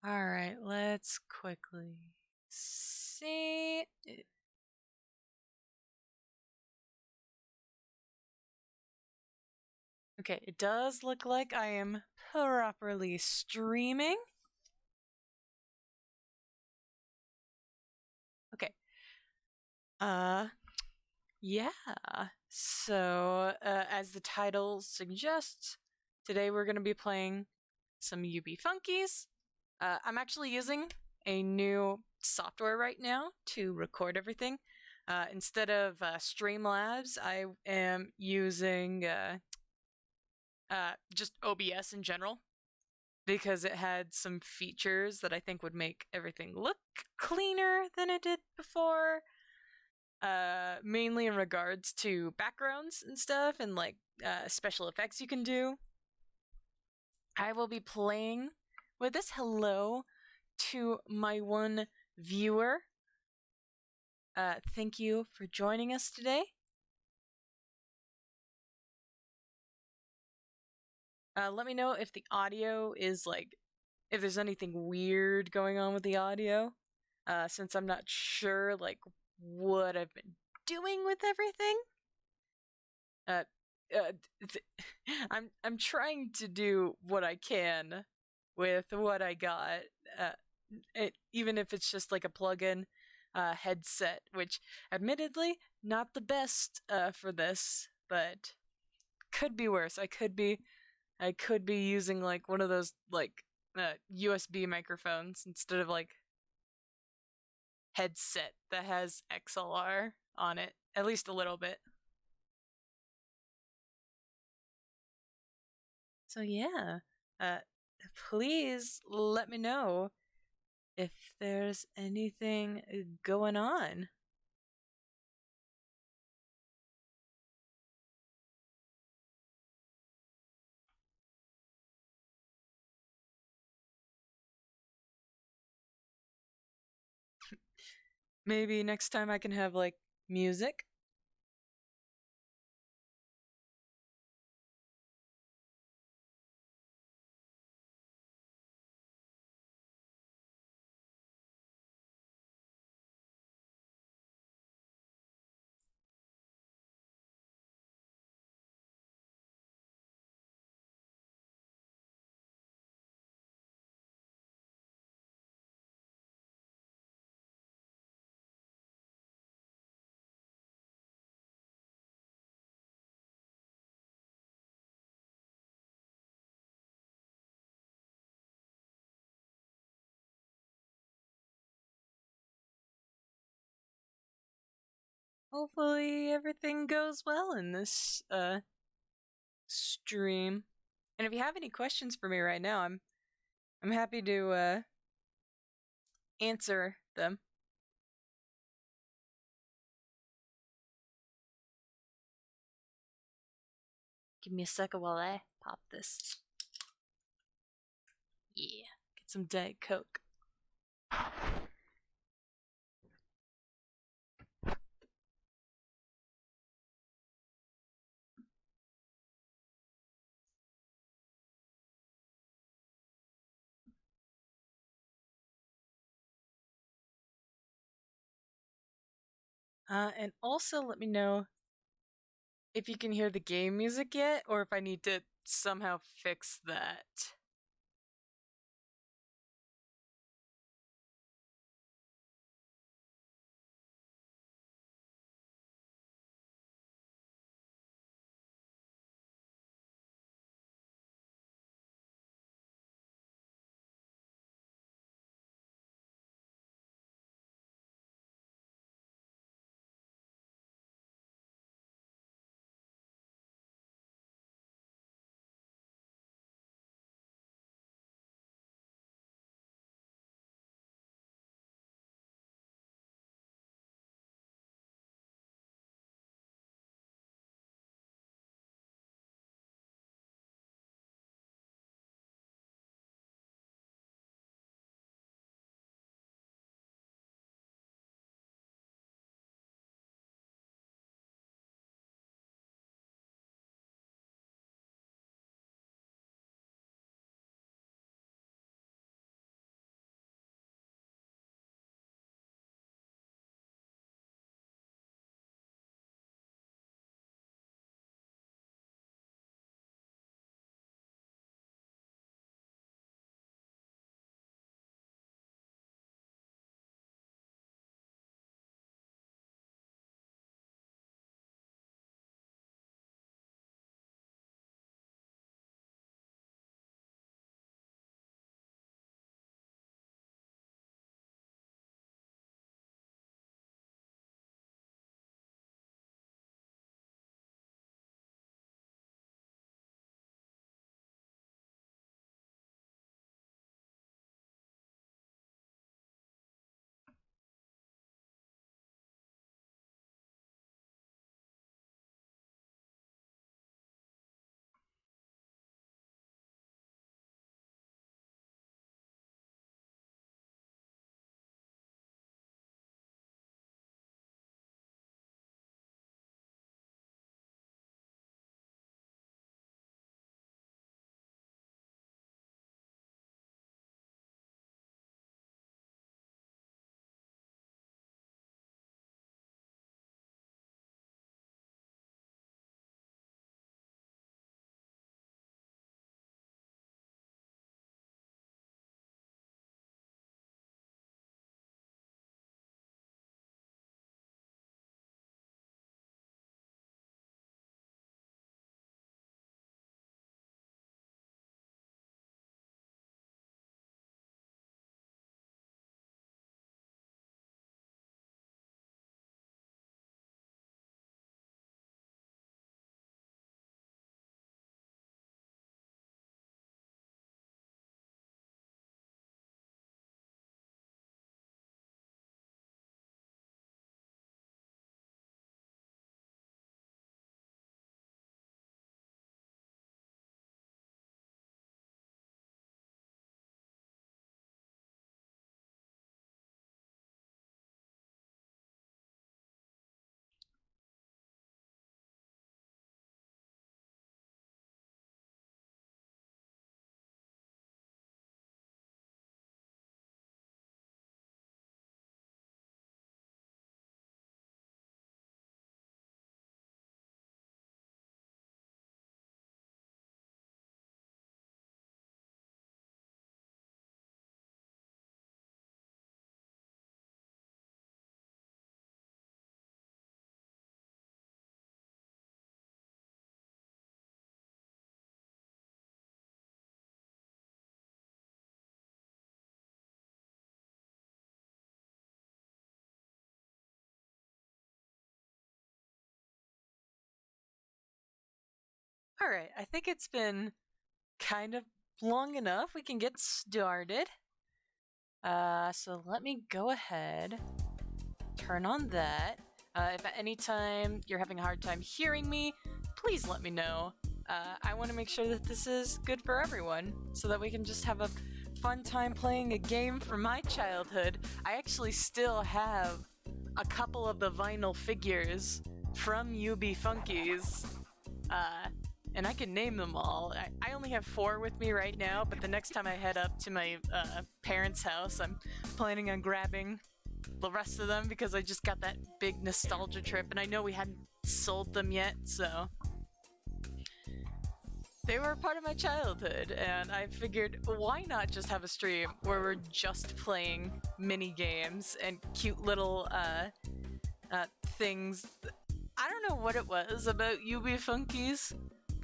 All right, let's quickly see. Okay, it does look like I am properly streaming. Okay. Yeah. So, as the title suggests, today we're going to be playing some UB Funkeys. I'm actually using a new software right now to record everything. Instead of Streamlabs, I am using just OBS in general because it had some features that I think would make everything look cleaner than it did before. Mainly in regards to backgrounds and stuff and like special effects you can do. I will be playing with this. Hello to my one viewer. Thank you for joining us today. Let me know if the audio is like, if there's anything weird going on with the audio, since I'm not sure like what I've been doing with everything. Uh, I'm trying to do what I can with what I got, even if it's just like a plug-in headset, which admittedly not the best for this, but could be worse. I could be using like one of those like USB microphones instead of like headset that has XLR on it, at least a little bit. So yeah, uh, please let me know if there's anything going on. Maybe next time I can have like music. Hopefully everything goes well in this stream. And if you have any questions for me right now, I'm happy to answer them. Give me a second while I pop this. Yeah, get some Diet Coke. And also let me know if you can hear the game music yet, or if I need to somehow fix that. Alright, I think it's been kind of long enough. We can get started. So let me go ahead, turn on that. If at any time you're having a hard time hearing me, please let me know. I want to make sure that this is good for everyone, so that we can just have a fun time playing a game from my childhood. I actually still have a couple of the vinyl figures from UB Funkeys, and I can name them all. I only have 4 with me right now, but the next time I head up to my parents' house, I'm planning on grabbing the rest of them because I just got that big nostalgia trip, and I know we hadn't sold them yet, so they were a part of my childhood, and I figured why not just have a stream where we're just playing mini games and cute little things. I don't know what it was about UB Funkies,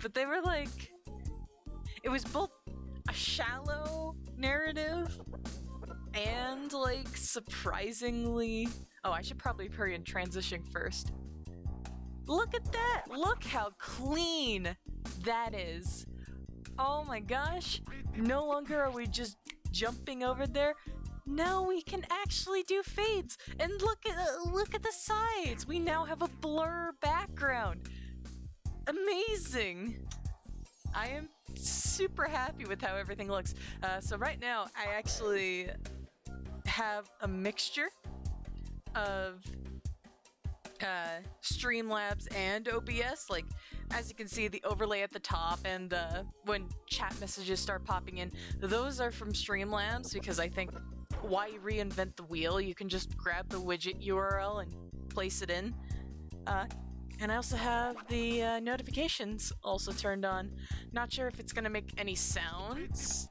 but they were like, it was both a shallow narrative and like surprisingly, oh, I should probably hurry and transition first. Look at that! Look how clean that is. Oh my gosh, no longer are we just jumping over there. Now we can actually do fades, and look at the sides. We now have a blur background. Amazing. I am super happy with how everything looks. So right now I actually have a mixture of Streamlabs and OBS. Like, as you can see, the overlay at the top and when chat messages start popping in, those are from Streamlabs, because I think why reinvent the wheel? You can just grab the widget URL and place it in. And I also have the notifications also turned on. Not sure if it's gonna make any sounds.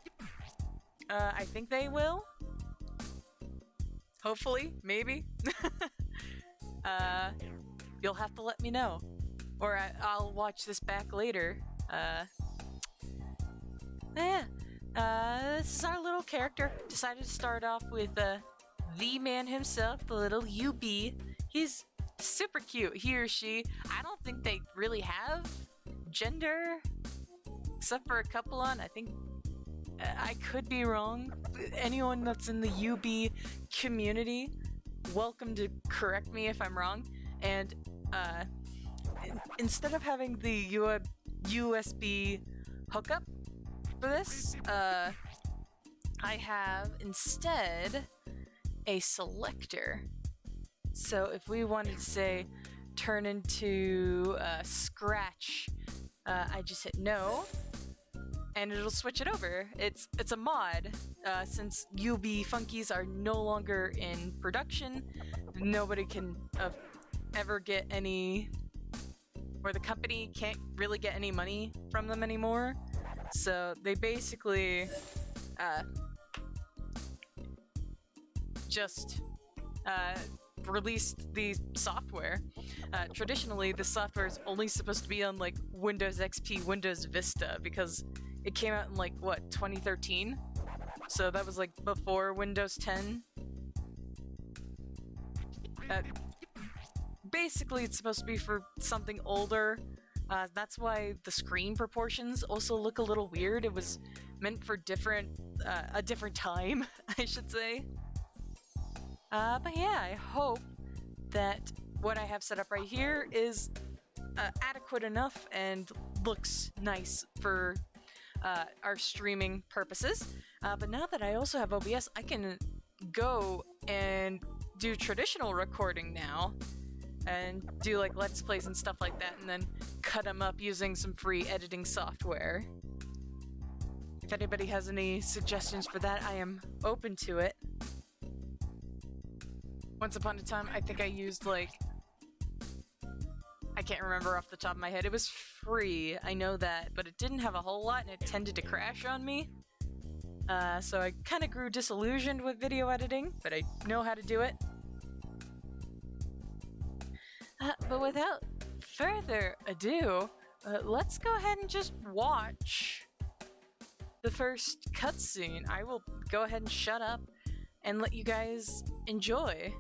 I think they will. Hopefully, maybe. You'll have to let me know. Or I'll watch this back later. Yeah. This is our little character. Decided to start off with the man himself, the little UB. He's super cute, he or she. I don't think they really have gender, except for a couple on. I think I could be wrong. Anyone that's in the UB community, welcome to correct me if I'm wrong. And instead of having the USB hookup for this, I have instead a selector. So if we wanted to say turn into Scratch, I just hit no, and it'll switch it over. It's a mod. Since UB Funkies are no longer in production, nobody can ever get any, or the company can't really get any money from them anymore. So they basically just released the software. Traditionally, the software is only supposed to be on like Windows XP, Windows Vista, because it came out in like, what, 2013? So that was like before Windows 10. Basically, it's supposed to be for something older. That's why the screen proportions also look a little weird. It was meant for a different time, I should say. But yeah, I hope that what I have set up right here is adequate enough and looks nice for our streaming purposes. But now that I also have OBS, I can go and do traditional recording now and do like Let's Plays and stuff like that, and then cut them up using some free editing software. If anybody has any suggestions for that, I am open to it. Once upon a time, I think I used like, I can't remember off the top of my head. It was free, I know that, but it didn't have a whole lot and it tended to crash on me. So I kind of grew disillusioned with video editing, but I know how to do it. But without further ado, let's go ahead and just watch the first cutscene. I will go ahead and shut up and let you guys enjoy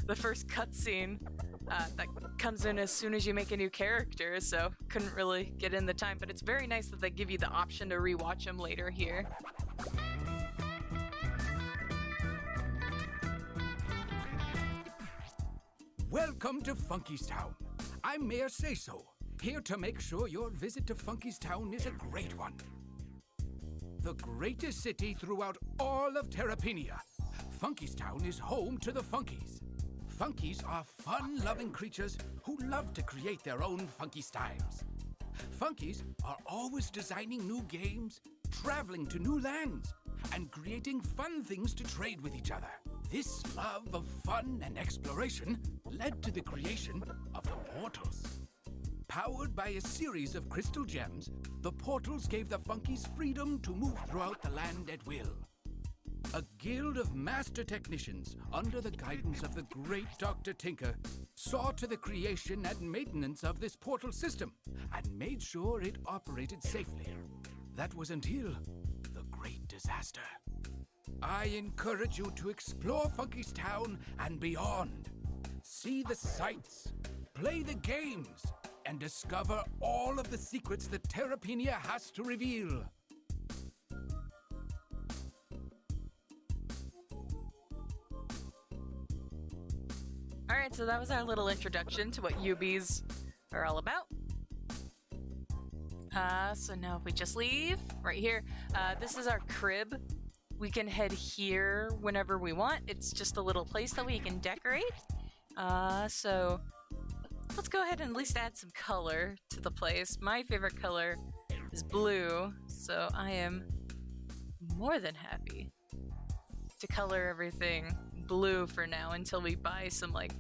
the first cutscene that comes in as soon as you make a new character, so couldn't really get in the time, but it's very nice that they give you the option to rewatch them later here. Welcome to Funkeys Town. I'm Mayor Say-So, here to make sure your visit to Funkeys Town is a great one. The greatest city throughout all of Terrapenia, Funkeys Town is home to the Funkeys. Funkeys are fun-loving creatures who love to create their own funky styles. Funkeys are always designing new games, traveling to new lands, and creating fun things to trade with each other. This love of fun and exploration led to the creation of the portals. Powered by a series of crystal gems, the portals gave the Funkeys freedom to move throughout the land at will. A guild of master technicians, under the guidance of the great Dr. Tinker, saw to the creation and maintenance of this portal system and made sure it operated safely. That was until the great disaster. I encourage you to explore Funkeys Town and beyond. See the sights, play the games, and discover all of the secrets that Terrapenia has to reveal. Alright, so that was our little introduction to what UBs are all about. So now if we just leave, right here, this is our crib. We can head here whenever we want. It's just a little place that we can decorate. So let's go ahead and at least add some color to the place. My favorite color is blue, so I am more than happy to color everything blue for now until we buy some like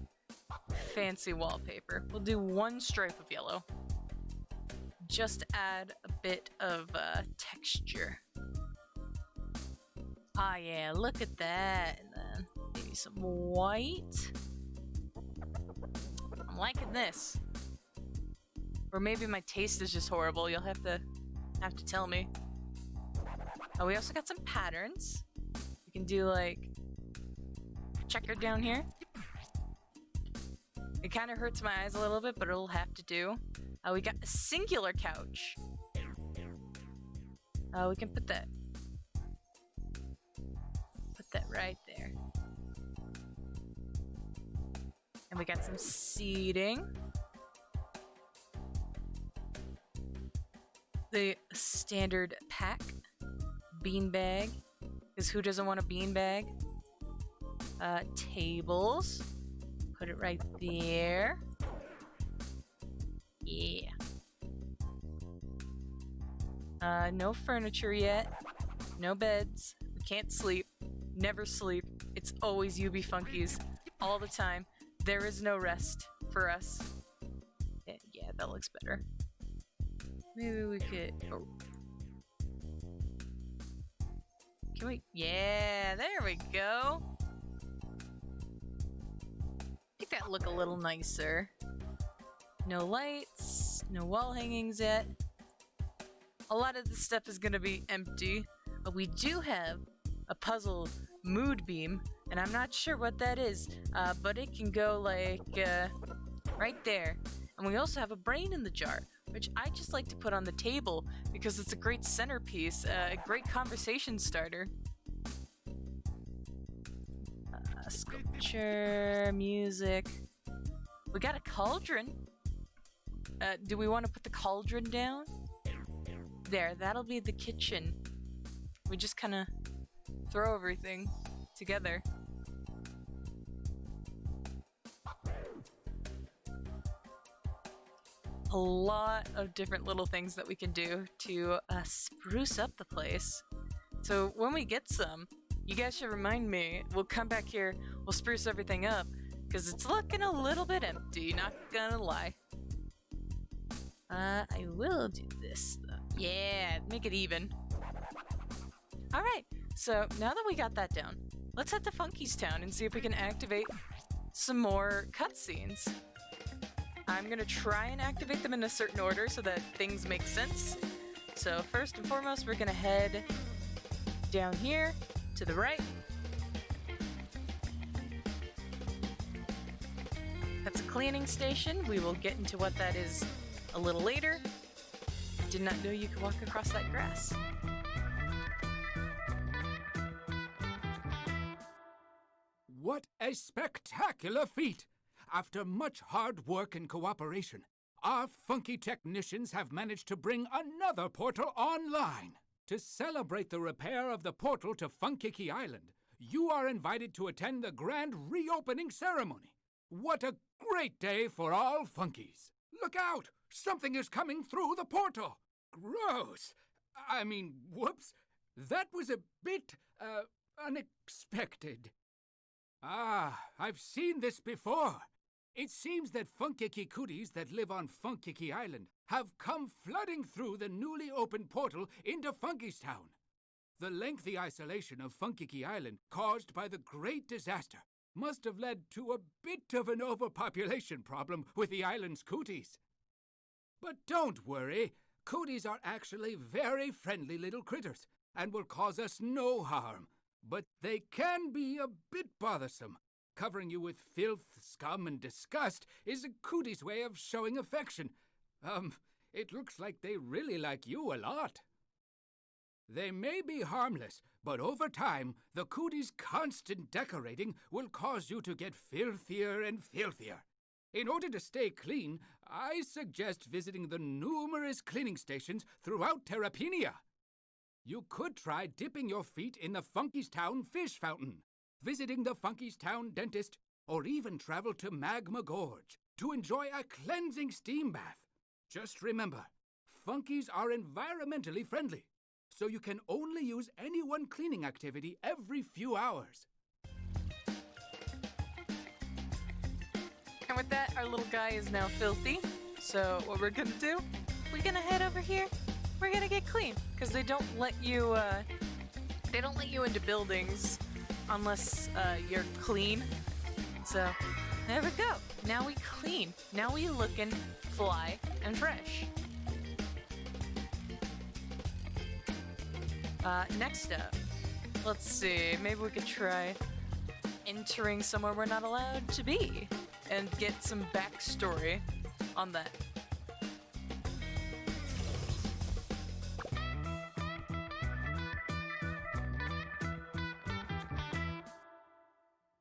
fancy wallpaper. We'll do one stripe of yellow. Just add a bit of texture. Ah yeah, look at that. And then maybe some white. I'm liking this. Or maybe my taste is just horrible. You'll have to tell me. Oh, we also got some patterns. We can do like checker down here. It kind of hurts my eyes a little bit, but it'll have to do. We got a singular couch. We can put that right there. And we got some seating. The standard pack. Beanbag. Because who doesn't want a beanbag? Tables. Put it right there. Yeah. No furniture yet. No beds. We can't sleep. Never sleep. It's always UB Funkeys. All the time. There is no rest for us. Yeah, that looks better. Maybe we could... Oh. Can we... Yeah, there we go. Make that look a little nicer. No lights. No wall hangings yet. A lot of this stuff is gonna be empty. But we do have a puzzle mood beam, and I'm not sure what that is, but it can go like right there. And we also have a brain in the jar, which I just like to put on the table because it's a great centerpiece, a great conversation starter. Sculpture, music. We got a cauldron. Do we want to put the cauldron down? There, that'll be the kitchen. We just kind of throw everything together. A lot of different little things that we can do to spruce up the place. So when we get some, you guys should remind me. We'll come back here, we'll spruce everything up, because it's looking a little bit empty, not gonna lie. I will do this though. Yeah, make it even. Alright, so now that we got that down, let's head to Funkeys Town and see if we can activate some more cutscenes. I'm gonna try and activate them in a certain order so that things make sense. So first and foremost, we're gonna head down here to the right. That's a cleaning station. We will get into what that is a little later. Did not know you could walk across that grass. What a spectacular feat! After much hard work and cooperation, our funky technicians have managed to bring another portal online. To celebrate the repair of the portal to Funkeys Island, you are invited to attend the grand reopening ceremony. What a great day for all Funkies! Look out! Something is coming through the portal! Gross! Whoops! That was a bit, unexpected. Ah, I've seen this before. It seems that Funkeys cooties that live on Funkeys Island have come flooding through the newly opened portal into Funkeys Town. The lengthy isolation of Funkeys Island caused by the Great Disaster must have led to a bit of an overpopulation problem with the island's cooties. But don't worry, cooties are actually very friendly little critters and will cause us no harm. But they can be a bit bothersome. Covering you with filth, scum, and disgust is a cootie's way of showing affection. It looks like they really like you a lot. They may be harmless, but over time, the cootie's constant decorating will cause you to get filthier and filthier. In order to stay clean, I suggest visiting the numerous cleaning stations throughout Terrapenia. You could try dipping your feet in the Funkeys Town fish fountain, visiting the Funkeys Town dentist, or even travel to Magma Gorge to enjoy a cleansing steam bath. Just remember, Funkeys are environmentally friendly, so you can only use any one cleaning activity every few hours. And with that, our little guy is now filthy. So what we're gonna do, we're gonna head over here. We're gonna get clean, because they don't let you into buildings unless you're clean. So there we go. Now we clean. Now we looking fly and fresh. Next up, let's see. Maybe we could try entering somewhere we're not allowed to be and get some backstory on that.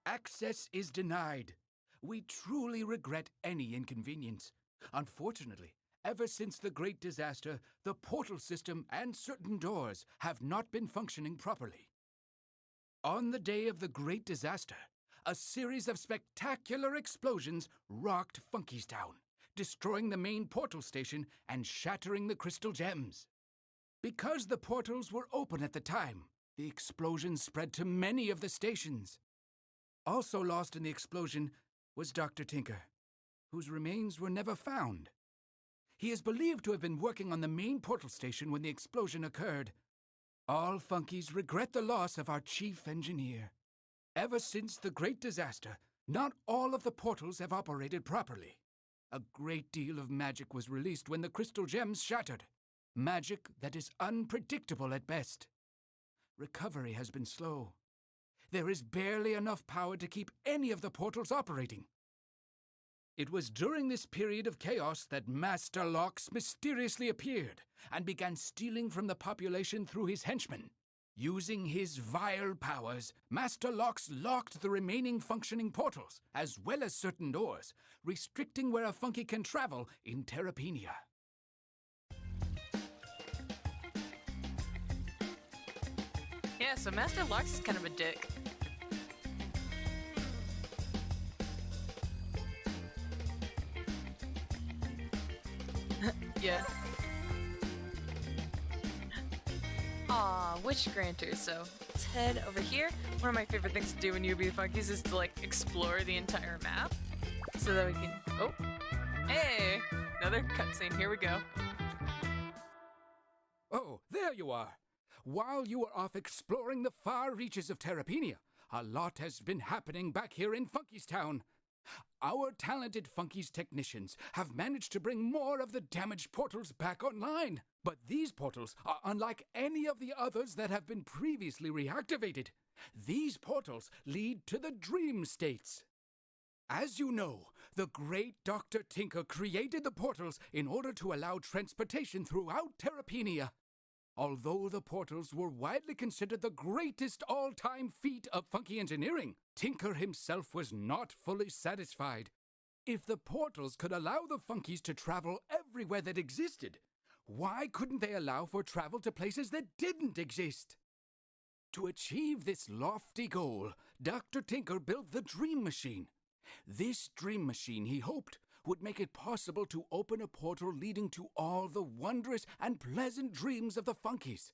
Access is denied. We truly regret any inconvenience. Unfortunately, ever since the Great Disaster, the portal system and certain doors have not been functioning properly. On the day of the Great Disaster, a series of spectacular explosions rocked Funkeys Town, destroying the main portal station and shattering the crystal gems. Because the portals were open at the time, the explosions spread to many of the stations. Also lost in the explosion was Dr. Tinker, whose remains were never found. He is believed to have been working on the main portal station when the explosion occurred. All Funkies regret the loss of our chief engineer. Ever since the Great Disaster, not all of the portals have operated properly. A great deal of magic was released when the crystal gems shattered. Magic that is unpredictable at best. Recovery has been slow. There is barely enough power to keep any of the portals operating. It was during this period of chaos that Master Lox mysteriously appeared and began stealing from the population through his henchmen. Using his vile powers, Master Lox locked the remaining functioning portals, as well as certain doors, restricting where a Funky can travel in Terrapenia. Yeah, so Master Lox is kind of a dick. Yeah. Aw, Witch Granter. So let's head over here. One of my favorite things to do when you be Funkies is to explore the entire map, so that we can. Oh, hey, another cutscene. Here we go. Oh, there you are. While you were off exploring the far reaches of Terrapenia, a lot has been happening back here in Funkeys Town. Our talented Funkeys technicians have managed to bring more of the damaged portals back online. But these portals are unlike any of the others that have been previously reactivated. These portals lead to the dream states. As you know, The great Dr. Tinker created the portals in order to allow transportation throughout Terrapenia. Although the portals were widely considered the greatest all-time feat of funky engineering, Tinker himself was not fully satisfied. If the portals could allow the Funkies to travel everywhere that existed, why couldn't they allow for travel to places that didn't exist? To achieve this lofty goal, Dr. Tinker built the Dream Machine. This Dream Machine, he hoped, would make it possible to open a portal leading to all the wondrous and pleasant dreams of the Funkies.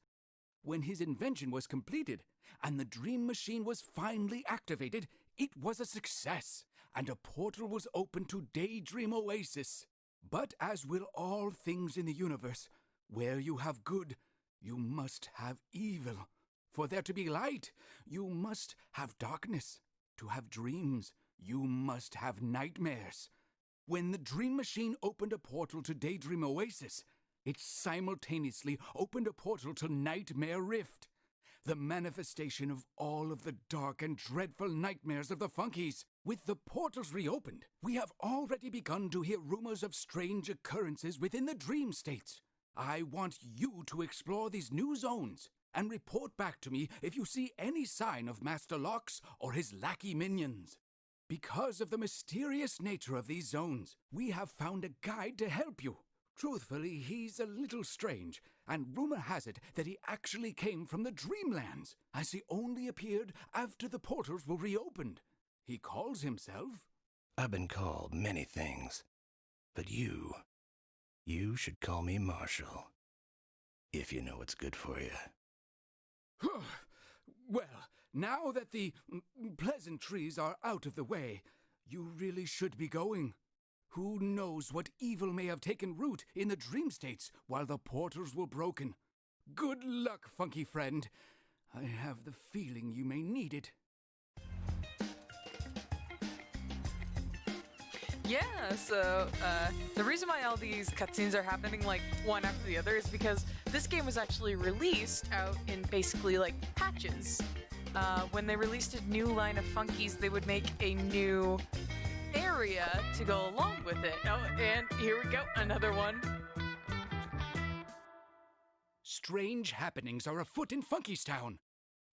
When his invention was completed and the Dream Machine was finally activated, it was a success, and a portal was opened to Daydream Oasis. But as will all things in the universe, where you have good, you must have evil. For there to be light, you must have darkness. To have dreams, you must have nightmares. When the Dream Machine opened a portal to Daydream Oasis, it simultaneously opened a portal to Nightmare Rift, the manifestation of all of the dark and dreadful nightmares of the Funkies. With the portals reopened, we have already begun to hear rumors of strange occurrences within the dream states. I want you to explore these new zones and report back to me if you see any sign of Master Lox or his lackey minions. Because of the mysterious nature of these zones, we have found a guide to help you. Truthfully, he's a little strange, and rumor has it that he actually came from the Dreamlands, as he only appeared after the portals were reopened. He calls himself... I've been called many things, but you should call me Marshall, if you know what's good for you. Well, now that the pleasantries are out of the way, you really should be going. Who knows what evil may have taken root in the dream states while the portals were broken. Good luck, funky friend. I have the feeling you may need it. Yeah, so the reason why all these cutscenes are happening like one after the other is because this game was actually released out in basically like patches. When they released a new line of Funkies, they would make a new area to go along with it. Oh, and here we go, another one. Strange happenings are afoot in Funky's Town.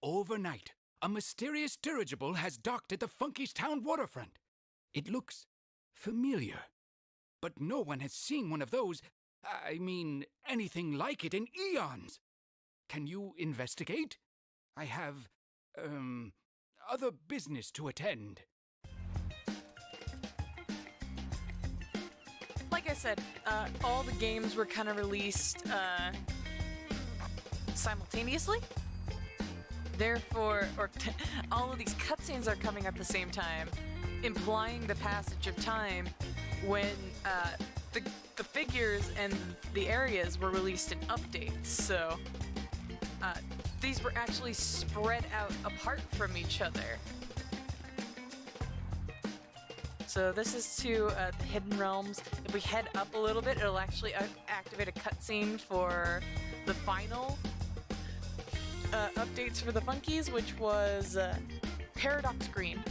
Overnight, a mysterious dirigible has docked at the Funky's Town waterfront. It looks familiar, but no one has seen one of those, anything like it in eons. Can you investigate? I have, other business to attend. Like I said, all the games were kind of released simultaneously. Therefore, all of these cutscenes are coming at the same time, implying the passage of time when the figures and the areas were released in updates. So these were actually spread out apart from each other. So this is to the Hidden Realms. If we head up a little bit, it'll actually activate a cutscene for the final updates for the Funkies, which was Paradox Green.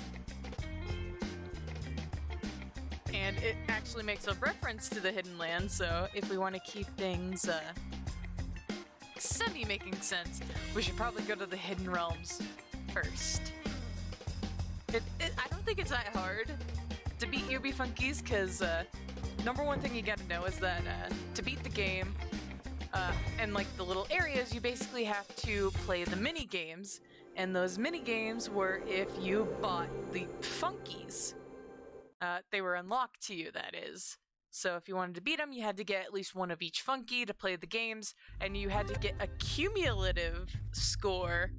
And it actually makes a reference to the Hidden Land, so if we want to keep things semi-making sense, we should probably go to the Hidden Realms first. I don't think it's that hard to beat UB Funkies, because number one thing you gotta know is that to beat the game, and like the little areas, you basically have to play the mini games, and those mini games were if you bought the Funkies. They were unlocked to you, that is. So if you wanted to beat them, you had to get at least one of each Funky to play the games, and you had to get a cumulative score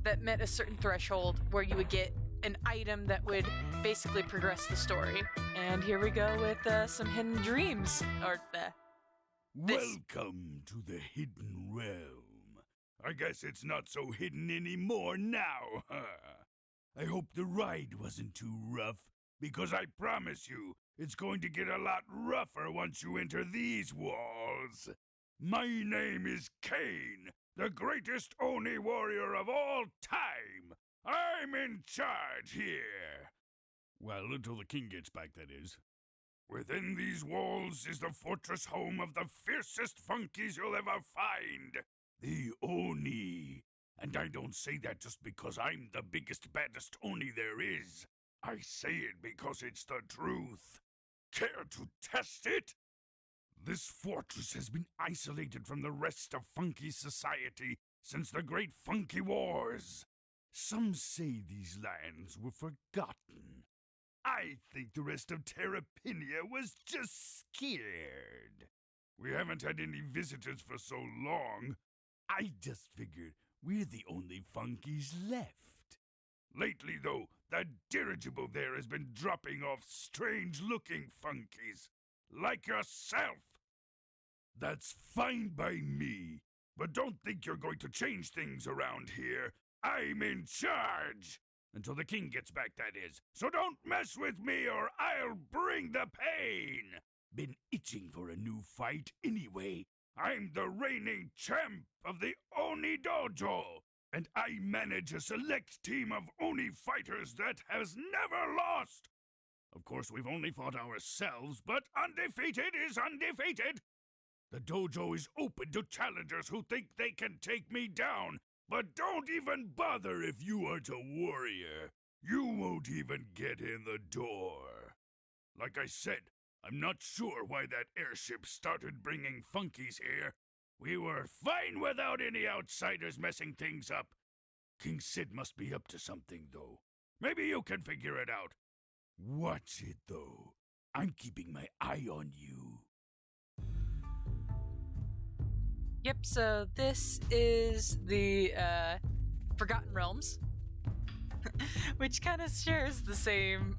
that met a certain threshold where you would get an item that would basically progress the story. And here we go with some hidden dreams, or this. Welcome to the Hidden Realm. I guess it's not so hidden anymore now, huh? I hope the ride wasn't too rough, because I promise you, it's going to get a lot rougher once you enter these walls. My name is Kane, the greatest Oni warrior of all time. I'm in charge here. Well, until the king gets back, that is. Within these walls is the fortress home of the fiercest Funkeys you'll ever find. The Oni. And I don't say that just because I'm the biggest, baddest Oni there is. I say it because it's the truth. Care to test it? This fortress has been isolated from the rest of Funky society since the Great Funky Wars. Some say these lands were forgotten. I think the rest of Terrapinia was just scared. We haven't had any visitors for so long. I just figured we're the only Funkies left. Lately, though, that dirigible there has been dropping off strange-looking Funkies, like yourself. That's fine by me, but don't think you're going to change things around here. I'm in charge! Until the king gets back, that is. So don't mess with me or I'll bring the pain! Been itching for a new fight anyway. I'm the reigning champ of the Oni Dojo, and I manage a select team of Oni fighters that has never lost. Of course, we've only fought ourselves, but undefeated is undefeated. The dojo is open to challengers who think they can take me down, but don't even bother if you aren't a warrior. You won't even get in the door. Like I said, I'm not sure why that airship started bringing Funkies here. We were fine without any outsiders messing things up. King Sid must be up to something, though. Maybe you can figure it out. Watch it, though. I'm keeping my eye on you. Yep, so this is the Forgotten Realms, which kind of shares the same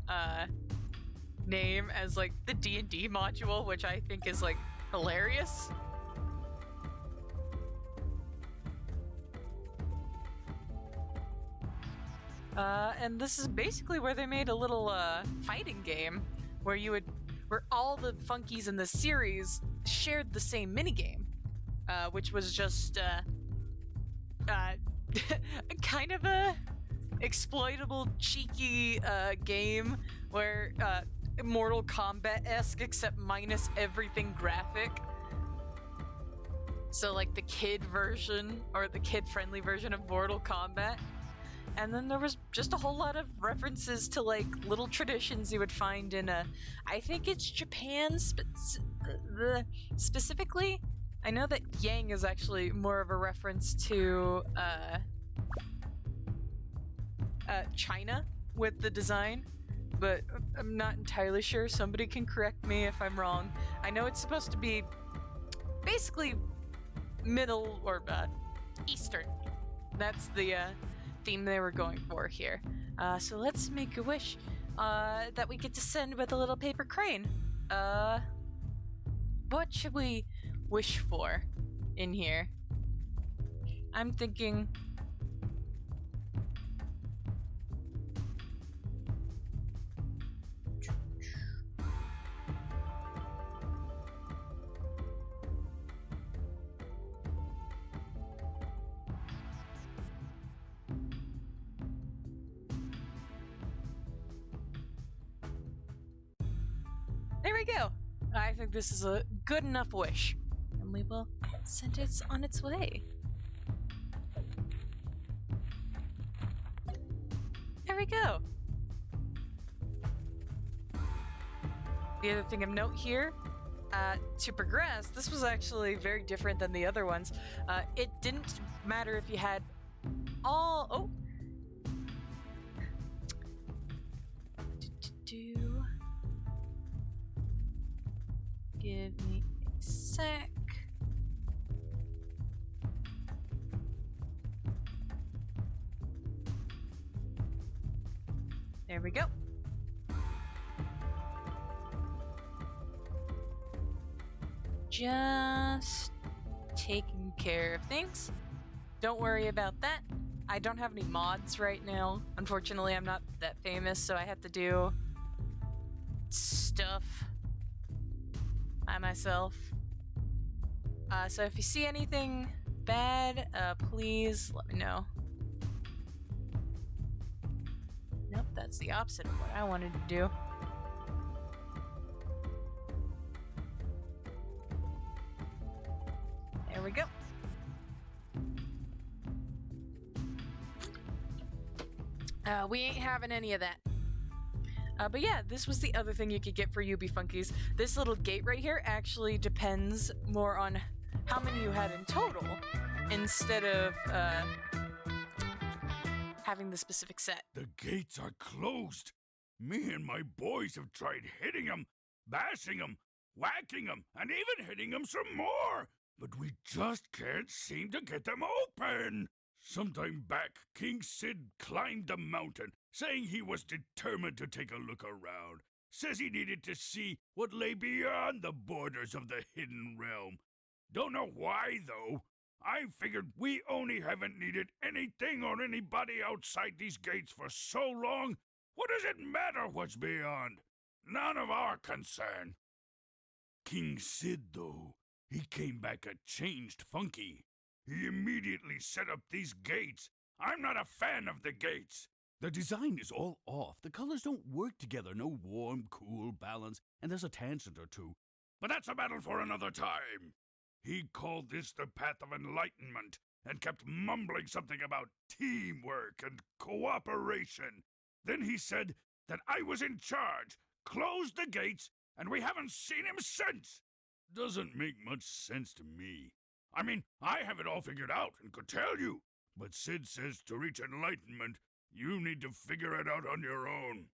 name as like the D&D module, which I think is like hilarious. And this is basically where they made a little fighting game where where all the Funkies in the series shared the same minigame. Which was just kind of a exploitable, cheeky game where Mortal Kombat-esque, except minus everything graphic. So like the kid version, or the kid-friendly version of Mortal Kombat. And then there was just a whole lot of references to like little traditions you would find in I think it's Japan specifically. I know that Yang is actually more of a reference to China with the design, but I'm not entirely sure. Somebody can correct me if I'm wrong. I know it's supposed to be basically Middle or Eastern. That's the theme they were going for here. So let's make a wish that we get to send with a little paper crane. What should we wish for in here? I'm thinking there we go. I think this is a good enough wish. And we will send it on its way. There we go. The other thing of note here, to progress, this was actually very different than the other ones. It didn't matter if you had all... Oh! Give me a sec. There we go. Just taking care of things. Don't worry about that. I don't have any mods right now. Unfortunately, I'm not that famous, so I have to do stuff by myself. So if you see anything bad, please let me know. Nope, that's That's the opposite of what I wanted to do. There we go. We ain't having any of that. But yeah, this was the other thing you could get for UB Funkies. This little gate right here actually depends more on how many you had in total instead of having the specific set. The gates are closed. Me and my boys have tried hitting them, bashing them, whacking them, and even hitting them some more. But we just can't seem to get them open. Sometime back, King Sid climbed the mountain, saying he was determined to take a look around. Says he needed to see what lay beyond the borders of the hidden realm. Don't know why, though. I figured we only haven't needed anything or anybody outside these gates for so long. What does it matter what's beyond? None of our concern. King Sid, though, he came back a changed Funky. He immediately set up these gates. I'm not a fan of the gates. The design is all off. The colors don't work together. No warm, cool balance, and there's a tangent or two. But that's a battle for another time. He called this the Path of Enlightenment and kept mumbling something about teamwork and cooperation. Then he said that I was in charge, closed the gates, and we haven't seen him since. Doesn't make much sense to me. I mean, I have it all figured out and could tell you. But Sid says to reach enlightenment, you need to figure it out on your own.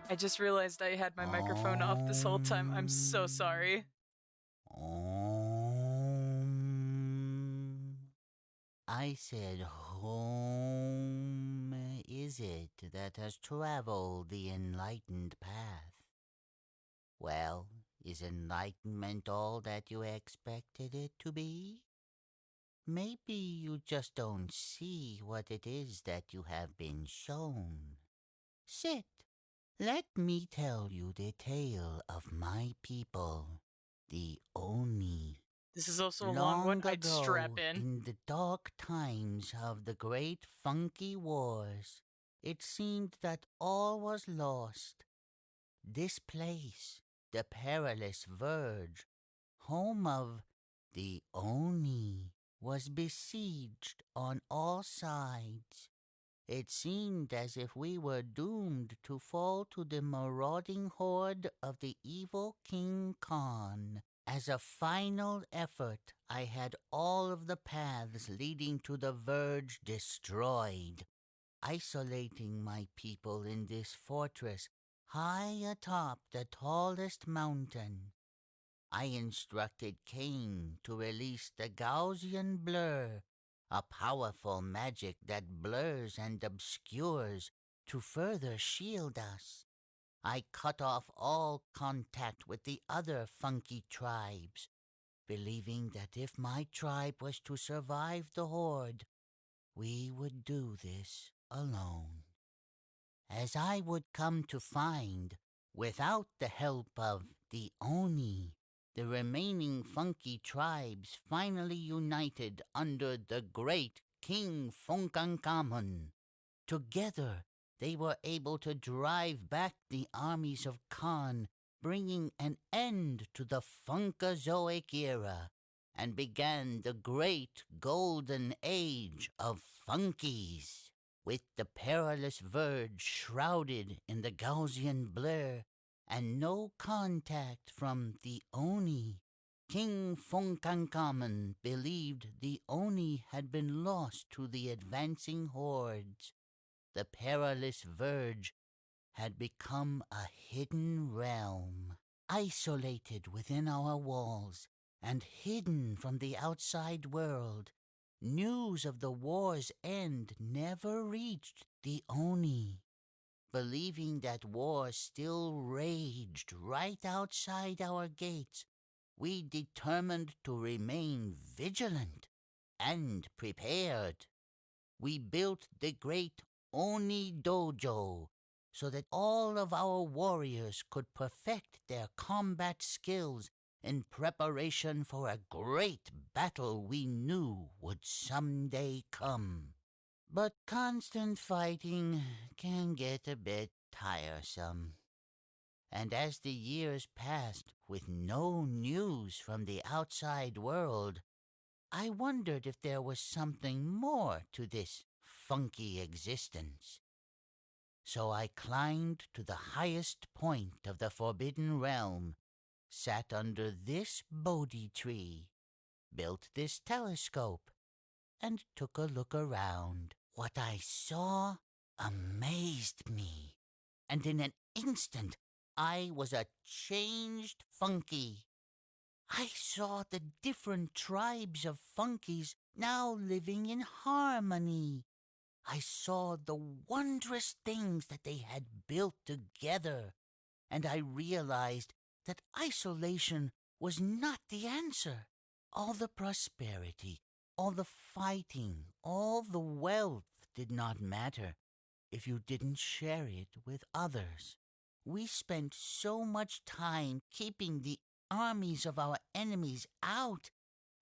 I just realized I had my microphone off this whole time. I'm so sorry. I said, whom is it that has traveled the enlightened path? Well, is enlightenment all that you expected it to be? Maybe you just don't see what it is that you have been shown. Sit. Let me tell you the tale of my people, the Oni. This is also a long one. Long I'd strap ago, in. the dark times of the great Funky Wars, it seemed that all was lost. This place, the perilous verge, home of the Oni, was besieged on all sides. It seemed as if we were doomed to fall to the marauding horde of the evil King Khan. As a final effort, I had all of the paths leading to the verge destroyed, isolating my people in this fortress high atop the tallest mountain. I instructed Cain to release the Gaussian blur, a powerful magic that blurs and obscures to further shield us. I cut off all contact with the other funky tribes, believing that if my tribe was to survive the horde, we would do this alone. As I would come to find, without the help of the Oni, the remaining funky tribes finally united under the great King Funkankamun. Together, they were able to drive back the armies of Khan, bringing an end to the Funkazoic era, and began the great golden age of Funkies. With the perilous verge shrouded in the Gaussian blur, and no contact from the Oni, King Funkankamun believed the Oni had been lost to the advancing hordes. The perilous verge had become a hidden realm, isolated within our walls and hidden from the outside world. News of the war's end never reached the Oni. Believing that war still raged right outside our gates, we determined to remain vigilant and prepared. We built the great Oni Dojo so that all of our warriors could perfect their combat skills in preparation for a great battle we knew would someday come. But constant fighting can get a bit tiresome. And as the years passed with no news from the outside world, I wondered if there was something more to this funky existence. So I climbed to the highest point of the Forbidden Realm, sat under this Bodhi tree, built this telescope, and took a look around. What I saw amazed me, and in an instant I was a changed Funky. I saw the different tribes of Funkies now living in harmony. I saw the wondrous things that they had built together, and I realized that isolation was not the answer. All the prosperity, all the fighting, all the wealth did not matter if you didn't share it with others. We spent so much time keeping the armies of our enemies out,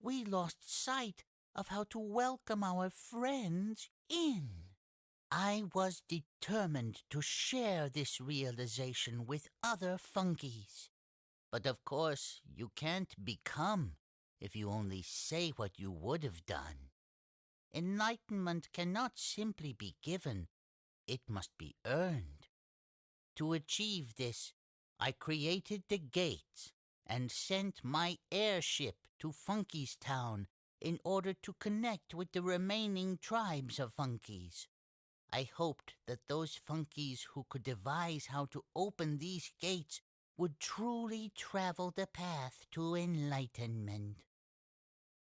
we lost sight of how to welcome our friends in. I was determined to share this realization with other Funkies. But of course, you can't become if you only say what you would have done. Enlightenment cannot simply be given, it must be earned. To achieve this, I created the gates and sent my airship to Funky's Town in order to connect with the remaining tribes of Funkies. I hoped that those Funkies who could devise how to open these gates would truly travel the path to enlightenment.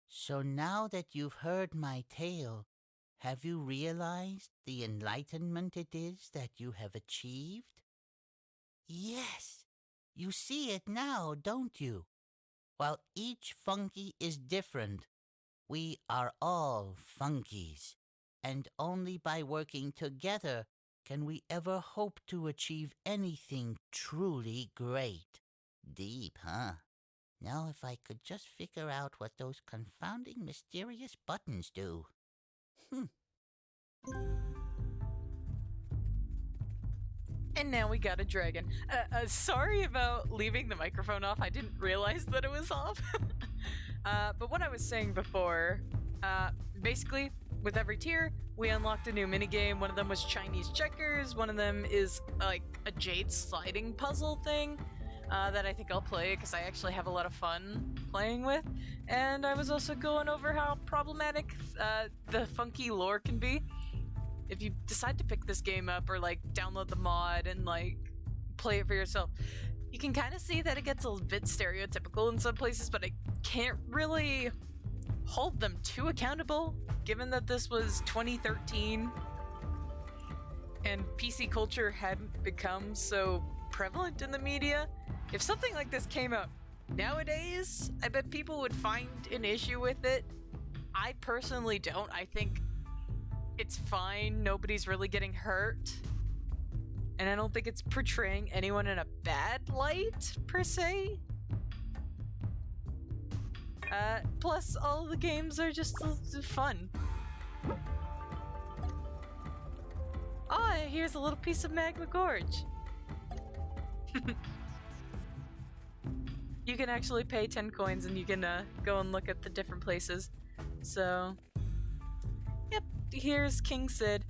So now that you've heard my tale, have you realized the enlightenment it is that you have achieved? Yes, you see it now, don't you? While each Funky is different, we are all Funkies, and only by working together can we ever hope to achieve anything truly great. Deep, huh? Now if I could just figure out what those confounding mysterious buttons do. And now we got a dragon. Sorry about leaving the microphone off. I didn't realize that it was off. But what I was saying before, basically, with every tier, we unlocked a new minigame. One of them was Chinese checkers. One of them is like a jade sliding puzzle thing that I think I'll play because I actually have a lot of fun playing with. And I was also going over how problematic the funky lore can be. If you decide to pick this game up or like download the mod and like play it for yourself, you can kind of see that it gets a bit stereotypical in some places, but I can't really hold them too accountable given that this was 2013 and PC culture hadn't become so prevalent in the media. If something like this came out nowadays, I bet people would find an issue with it. I personally don't. I think it's fine. Nobody's really getting hurt. And I don't think it's portraying anyone in a bad light, per se. Plus, all the games are just fun. Oh, here's a little piece of Magma Gorge. You can actually pay 10 coins and you can go and look at the different places. So, yep, here's King Sid.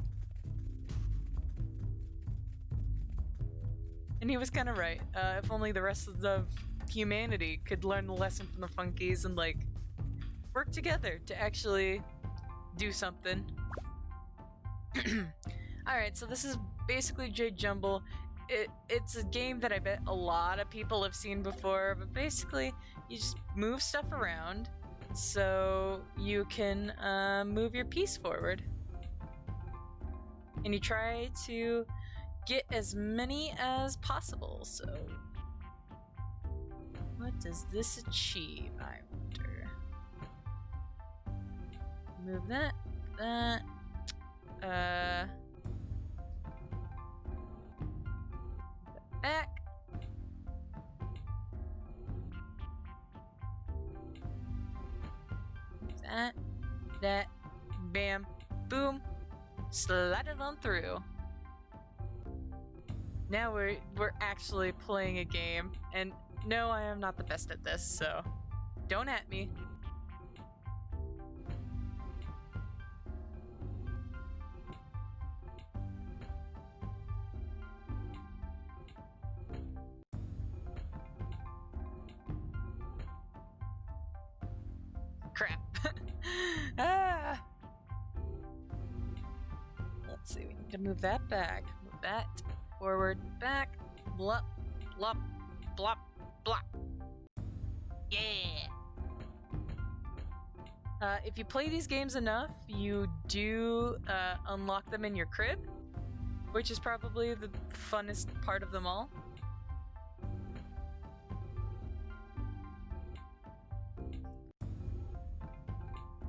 And he was kind of right. If only the rest of humanity could learn the lesson from the Funkies and like work together to actually do something. Alright, so this is basically Jade Jumble. It's a game that I bet a lot of people have seen before, but basically you just move stuff around so you can move your piece forward. And you try to get as many as possible, so what does this achieve, I wonder? Move that, back. That, bam, boom, slide it on through. Now we're actually playing a game, and no, I am not the best at this, so don't at me. Crap. Ah. Let's see, we need to move that back. Move that forward, back, blop, blop, blop, blop. Yeah! If you play these games enough, you do unlock them in your crib, which is probably the funnest part of them all.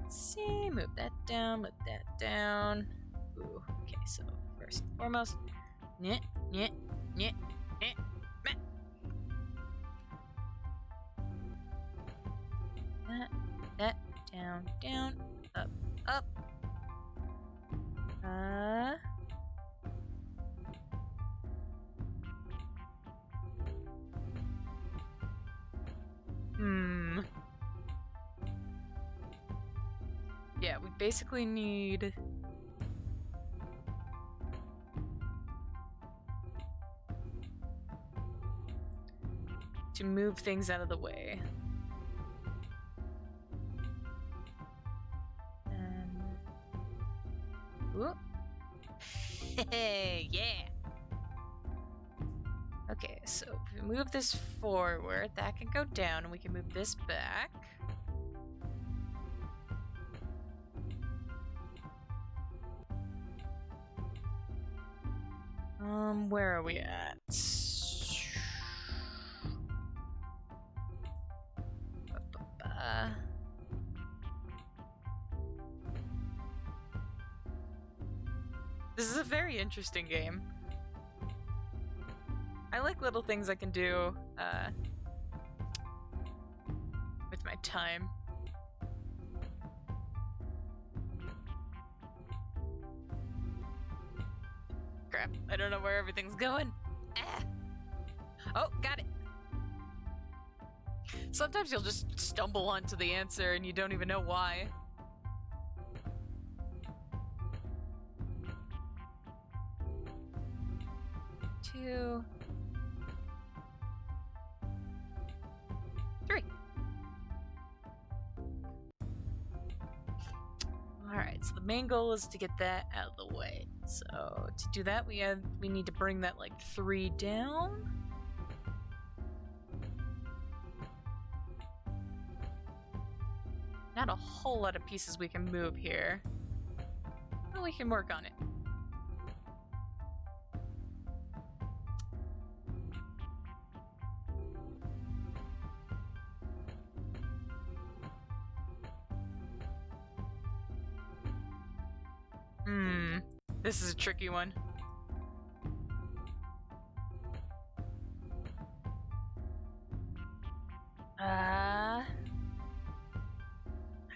Let's see, move that down, move that down. Ooh, okay, so first and foremost, nyeh, nyeh, nyeh, nyeh, meh. That, down, down, up, up. Yeah, we basically need to move things out of the way. And whoop. Yeah. Okay, so if we move this forward, that can go down, and we can move this back. Where are we at? This is a very interesting game. I like little things I can do with my time. Crap, I don't know where everything's going. Ah. Oh, got it. Sometimes you'll just stumble onto the answer and you don't even know why. Two. 3. Alright, so the main goal is to get that out of the way. So to do that, we need to bring that like 3 down. Not a whole lot of pieces we can move here. But we can work on it. This is a tricky one. Not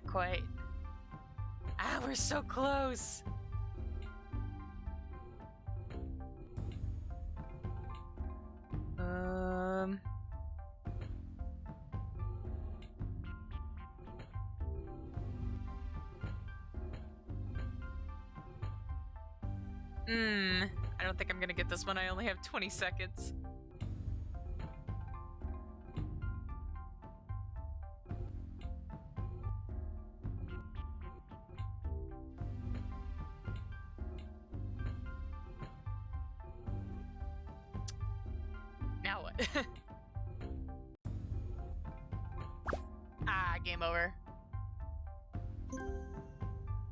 quite. Ah, we're so close. I don't think I'm gonna get this one. I only have 20 seconds. Now what? Game over.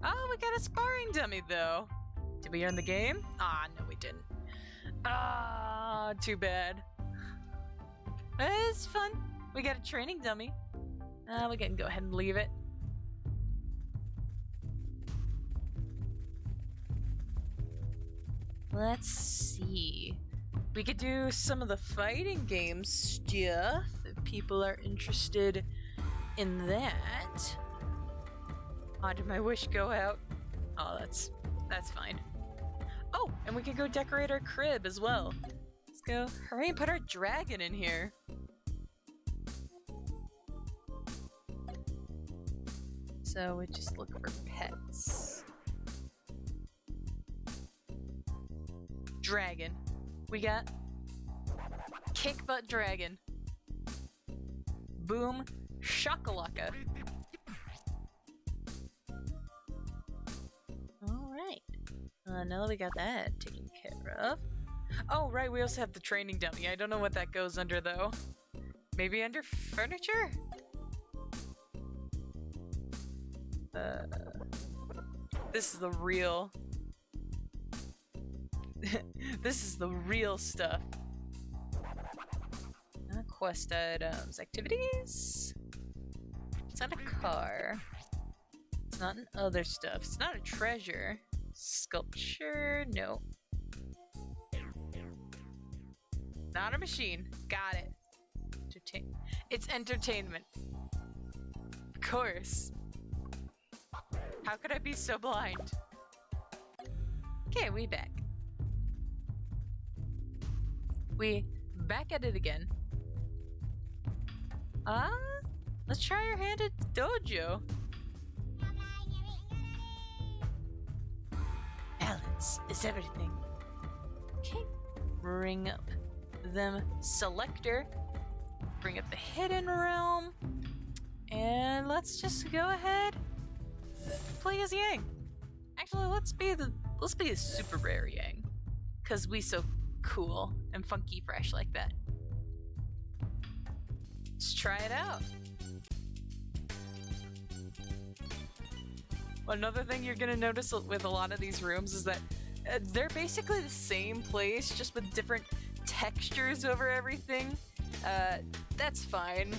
Oh, we got a sparring dummy though. Did we earn the game? No we didn't. Too bad. It's fun. We got a training dummy. We can go ahead and leave it. Let's see. We could do some of the fighting game stuff if people are interested in that. Did my wish go out? Oh, that's fine. Oh, and we could go decorate our crib as well. Let's go. Hurry and put our dragon in here. So we just look for pets. Dragon. We got kick butt dragon. Boom shakalaka. Alright. Now that we got that taken care of. Oh, right, we also have the training dummy. I don't know what that goes under, though. Maybe under furniture? This is the real... this is the real stuff. Quest items. Activities? It's not a car. It's not an other stuff. It's not a treasure. Sculpture? No. Not a machine. Got it. It's entertainment. Of course. How could I be so blind? Okay, we back. We back at it again. Let's try our hand at dojo. Balance is everything. Okay, bring up them selector. Bring up the hidden realm. And let's just go ahead play as Yang. Actually, let's be a super rare Yang. Cause we so cool and funky fresh like that. Let's try it out. Another thing you're gonna notice with a lot of these rooms is that they're basically the same place, just with different textures over everything. That's fine.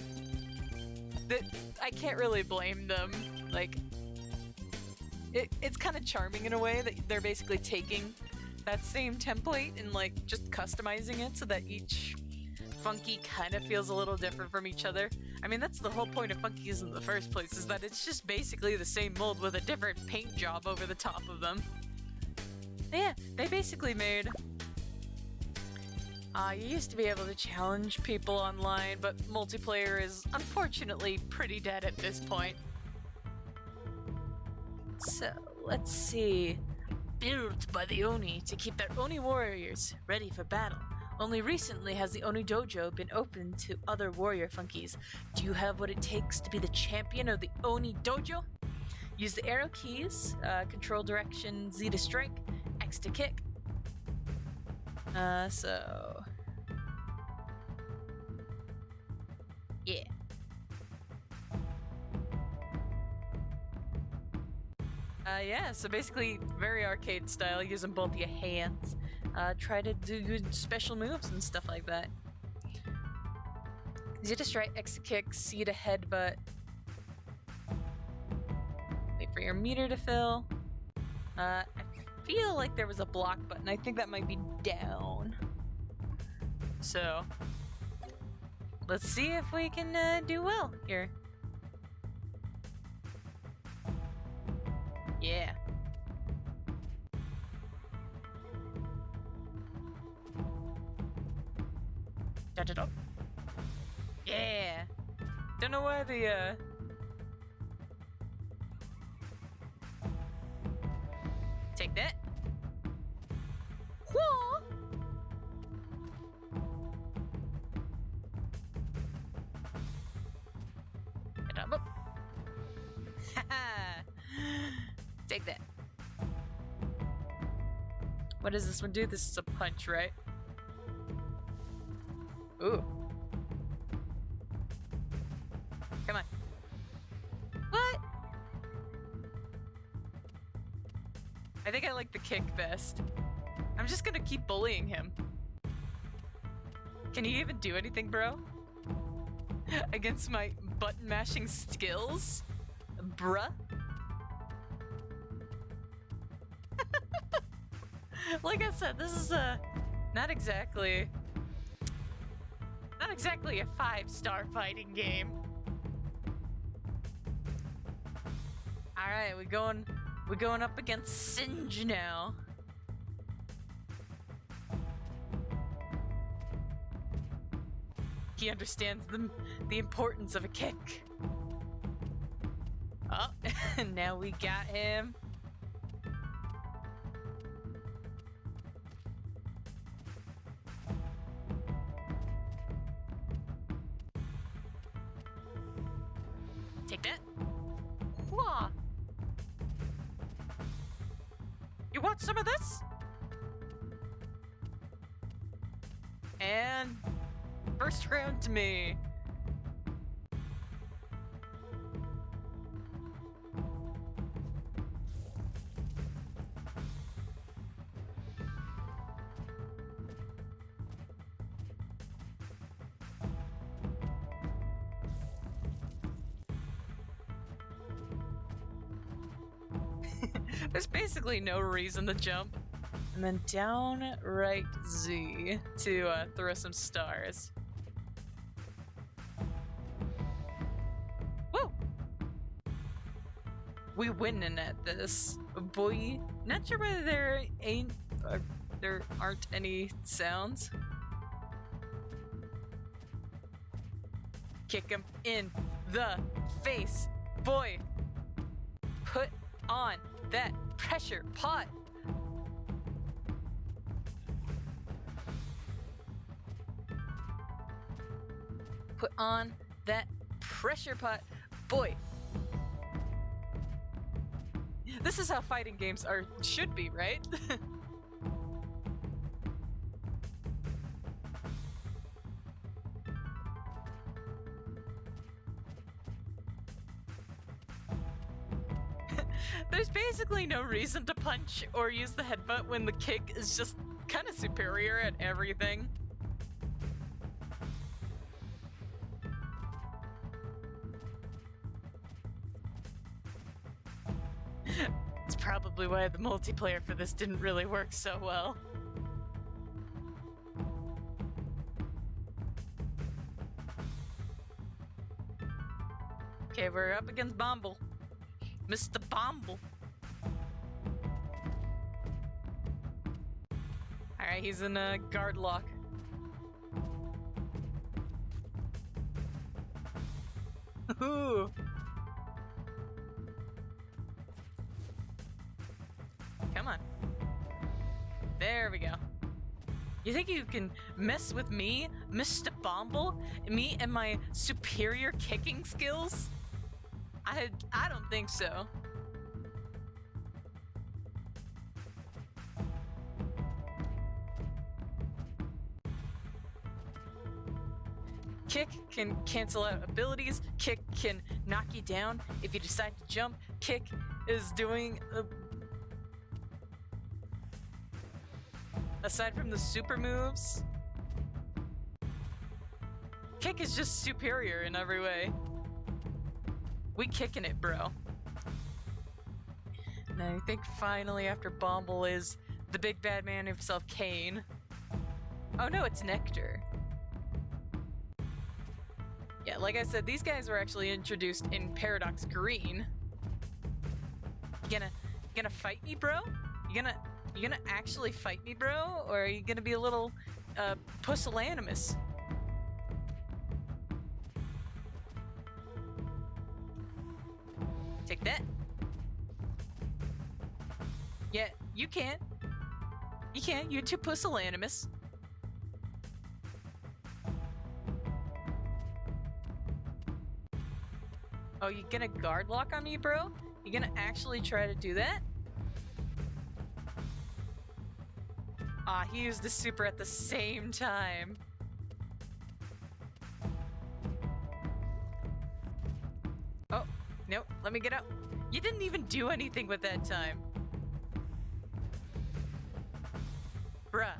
I can't really blame them. Like, it's kind of charming in a way that they're basically taking that same template and like just customizing it so that each Funky kind of feels a little different from each other. I mean, that's the whole point of Funkeys in the first place, is that it's just basically the same mold with a different paint job over the top of them. But yeah, they basically made... you used to be able to challenge people online, but multiplayer is unfortunately pretty dead at this point. So, let's see. Built by the Oni to keep their Oni warriors ready for battle. Only recently has the Oni Dojo been opened to other warrior Funkies. Do you have what it takes to be the champion of the Oni Dojo? Use the arrow keys, control direction, Z to strike, X to kick. So... yeah. Yeah, so basically very arcade style, using both your hands. Try to do good special moves and stuff like that. Z to strike, X to kick, C to headbutt. Wait for your meter to fill. I feel like there was a block button. I think that might be down. So, let's see if we can do well here. Yeah. Da-da-da. Yeah. Don't know why the take that. Whoa. Da-da-da. Haha. Take that. What does this one do? This is a punch, right? Ooh. Come on. What? I think I like the kick best. I'm just gonna keep bullying him. Can you even do anything, bro? Against my button mashing skills? Bruh? Like I said, this is not exactly a 5-star fighting game. All right, we're going up against Singe now. He understands the importance of a kick. Oh, now we got him. Take that. Whoa. You want some of this? And first round to me. There's basically no reason to jump. And then down right Z to throw some stars. Woo! We winning at this, boy. Not sure whether there aren't any sounds. Kick him in the face, boy. Put on that pressure pot. Put on that pressure pot, boy. This is how fighting games should be, right? There's basically no reason to punch or use the headbutt when the kick is just kind of superior at everything. It's probably why the multiplayer for this didn't really work so well. Okay, we're up against Bomble. Mr. Bomble. Alright, he's in a guard lock. Ooh. Come on. There we go. You think you can mess with me, Mr. Bomble? Me and my superior kicking skills? I don't think so. Kick can cancel out abilities. Kick can knock you down if you decide to jump. Kick is doing aside from the super moves, Kick is just superior in every way. We kicking it, bro. And I think finally after Bomble is the big bad man himself, Kane. Oh no, it's Nectar. Yeah, like I said, these guys were actually introduced in Paradox Green. You gonna fight me, bro? You gonna actually fight me, bro? Or are you gonna be a little pusillanimous? Take that. Yeah, you can't. You can't. You're too pusillanimous. Oh, you gonna guard lock on me, bro? You gonna actually try to do that? Ah, he used the super at the same time. Oh, nope, let me get out. You didn't even do anything with that time. Bruh.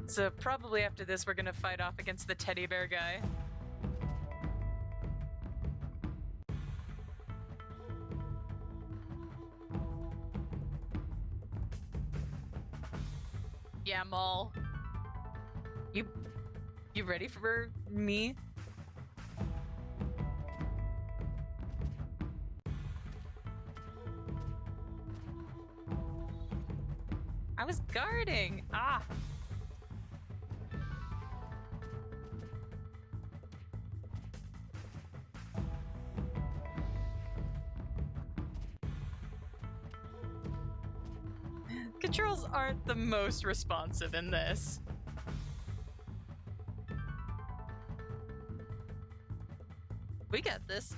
So probably after this we're gonna fight off against the teddy bear guy. Yeah, Maul. You ready for me? I was guarding. Ah. Controls aren't the most responsive in this. We got this.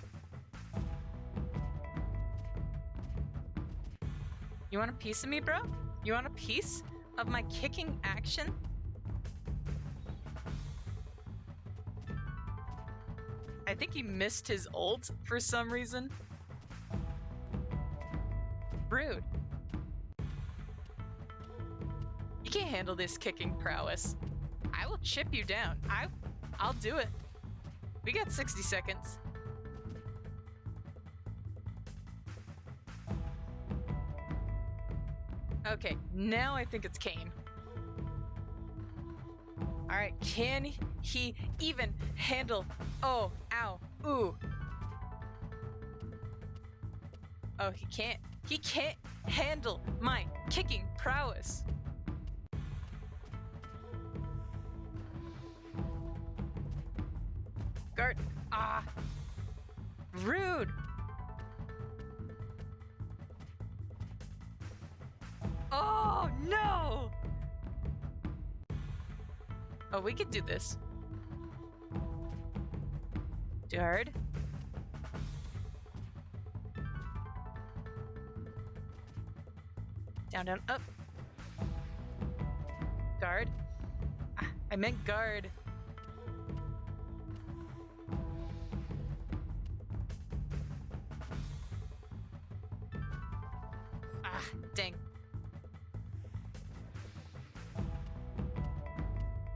You want a piece of me, bro? You want a piece of my kicking action? I think he missed his ult for some reason. Rude. You can't handle this kicking prowess. I will chip you down. I'll do it. We got 60 seconds. Okay, now I think it's Kane. Alright, can he even handle... Oh, ow, ooh. Oh, he can't. He can't handle my kicking prowess. Guard. Ah. Rude. Oh, no! Oh, we could do this. Guard. Down, down, up. Guard. Ah, I meant guard. Dang.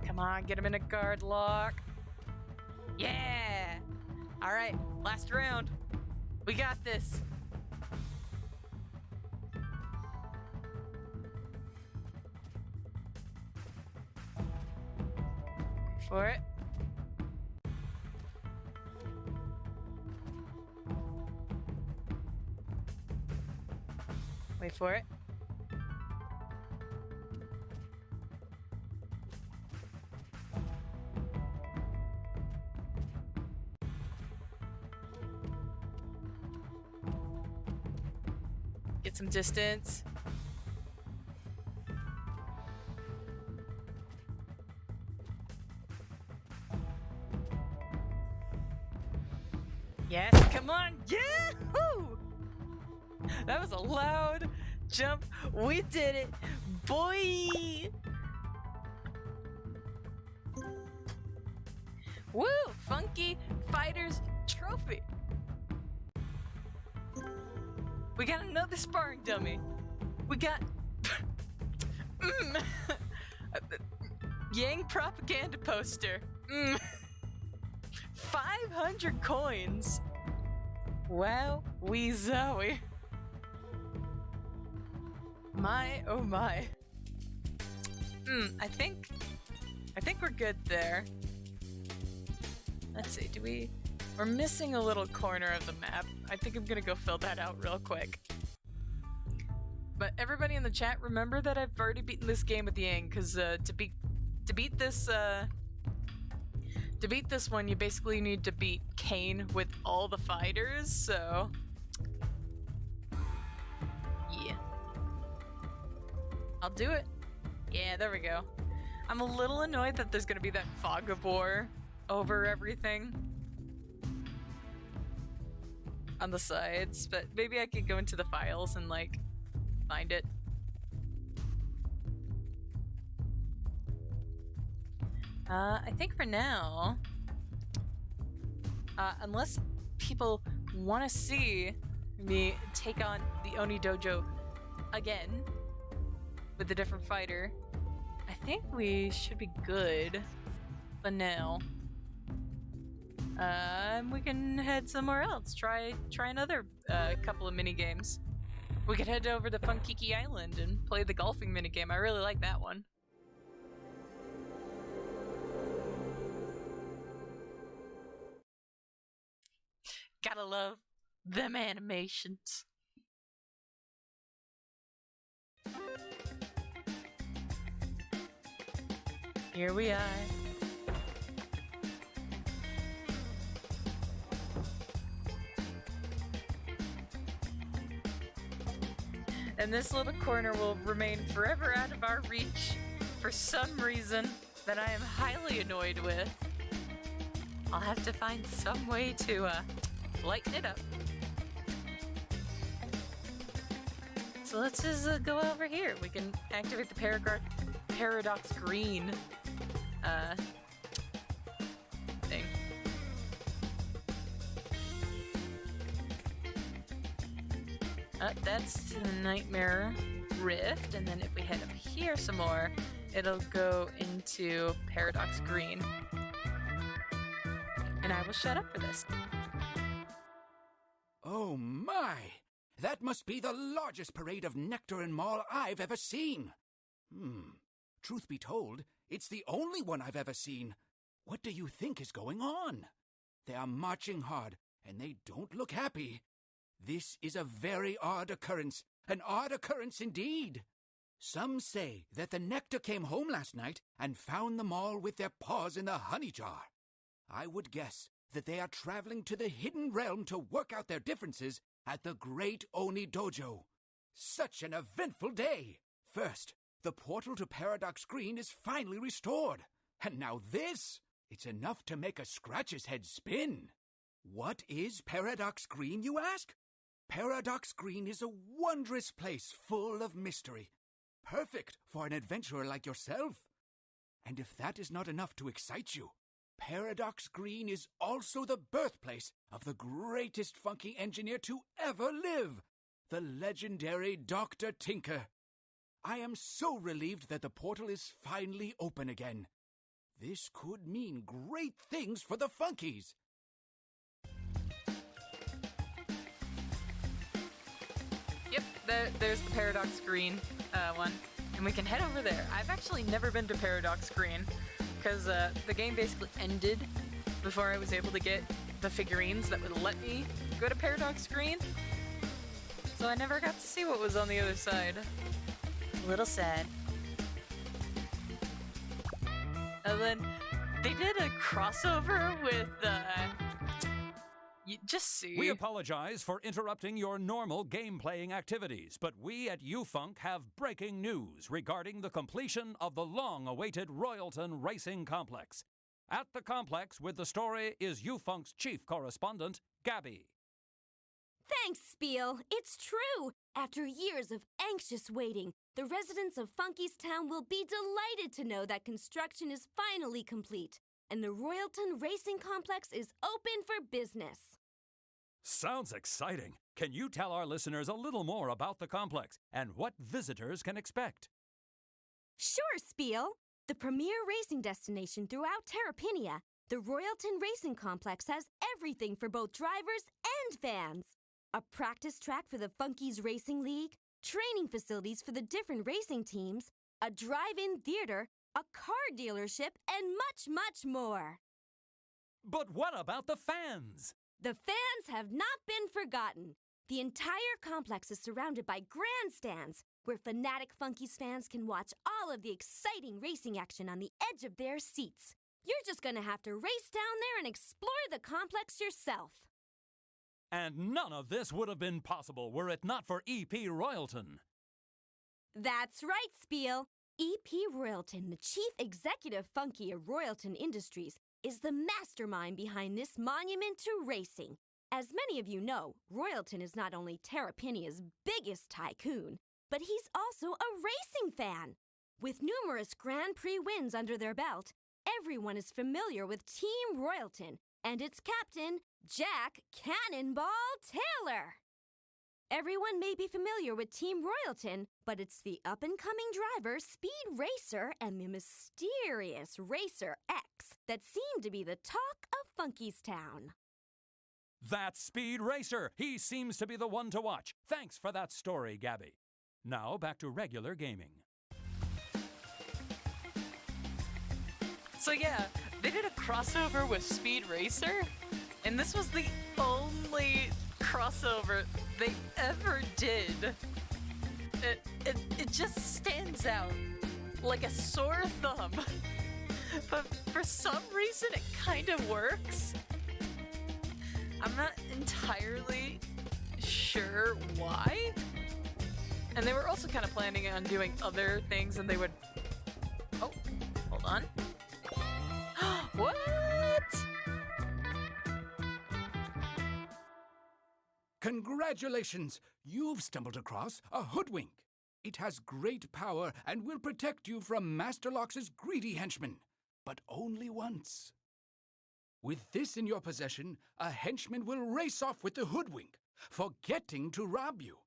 Come on, get him in a guard lock. Yeah! Alright, last round. We got this. For it. Wait for it. Get some distance. Yes, come on. Yahoo! That was a loud jump. We did it, boy! Woo! Funky Fighters Trophy. We got another sparring dummy. We got Yang propaganda poster. 500 coins. Wow, wee zowie. My oh my. I think we're good there. Let's see, we're missing a little corner of the map. I think I'm gonna go fill that out real quick. But everybody in the chat, remember that I've already beaten this game with Yang, because to beat this one, you basically need to beat Kane with all the fighters, so yeah. I'll do it. Yeah, there we go. I'm a little annoyed that there's gonna be that fog of war over everything on the sides, but maybe I could go into the files and like find it. I think for now, unless people want to see me take on the Oni Dojo again with a different fighter, I think we should be good for now. We can head somewhere else. Try another couple of mini games. We could head over to Funkeys Island and play the golfing minigame. I really like that one. Gotta love them animations. Here we are. And this little corner will remain forever out of our reach for some reason that I am highly annoyed with. I'll have to find some way to lighten it up. So let's just go over here. We can activate the Paradox Green thing. That's to the Nightmare Rift, and then if we head up here some more, it'll go into Paradox Green. And I will shut up for this. Oh my! That must be the largest parade of nectar and mall I've ever seen. Truth be told, it's the only one I've ever seen. What do you think is going on? They are marching hard, and they don't look happy. This is a very odd occurrence, an odd occurrence indeed. Some say that the nectar came home last night and found them all with their paws in the honey jar. I would guess that they are traveling to the hidden realm to work out their differences at the Great Oni Dojo. Such an eventful day! First, the portal to Paradox Green is finally restored. And now this! It's enough to make a Scratch's head spin. What is Paradox Green, you ask? Paradox Green is a wondrous place full of mystery. Perfect for an adventurer like yourself. And if that is not enough to excite you, Paradox Green is also the birthplace of the greatest funky engineer to ever live, the legendary Dr. Tinker. I am so relieved that the portal is finally open again. This could mean great things for the Funkeys. Yep, there's the Paradox Green one. And we can head over there. I've actually never been to Paradox Green because the game basically ended before I was able to get the figurines that would let me go to Paradox Green. So I never got to see what was on the other side. A little sad. And then they did a crossover with just see. We apologize for interrupting your normal game-playing activities, but we at UFunk have breaking news regarding the completion of the long-awaited Royalton Racing Complex. At the complex with the story is UFunk's chief correspondent, Gabby. Thanks, Spiel. It's true. After years of anxious waiting, the residents of Funkeys Town will be delighted to know that construction is finally complete, and the Royalton Racing Complex is open for business. Sounds exciting. Can you tell our listeners a little more about the complex and what visitors can expect? Sure, Spiel. The premier racing destination throughout Terrapinia, the Royalton Racing Complex has everything for both drivers and fans. A practice track for the Funkeys Racing League, training facilities for the different racing teams, a drive-in theater, a car dealership, and much, much more. But what about the fans? The fans have not been forgotten. The entire complex is surrounded by grandstands, where fanatic Funkeys fans can watch all of the exciting racing action on the edge of their seats. You're just gonna have to race down there and explore the complex yourself. And none of this would have been possible were it not for E.P. Royalton. That's right, Spiel. E.P. Royalton, the chief executive Funky of Royalton Industries, is the mastermind behind this monument to racing. As many of you know, Royalton is not only Terrapinia's biggest tycoon, but he's also a racing fan. With numerous Grand Prix wins under their belt, everyone is familiar with Team Royalton and its captain, Jack Cannonball Taylor. Everyone may be familiar with Team Royalton, but it's the up-and-coming driver, Speed Racer, and the mysterious Racer X that seem to be the talk of Funkeys Town. That's Speed Racer. He seems to be the one to watch. Thanks for that story, Gabby. Now back to regular gaming. So yeah, they did a crossover with Speed Racer, and this was the only crossover they ever did. It just stands out like a sore thumb. But for some reason, it kind of works. I'm not entirely sure why. And they were also kind of planning on doing other things, and they would... Oh, hold on. What? Congratulations! You've stumbled across a hoodwink. It has great power and will protect you from Master Lox's greedy henchmen, but only once. With this in your possession, a henchman will race off with the hoodwink, forgetting to rob you.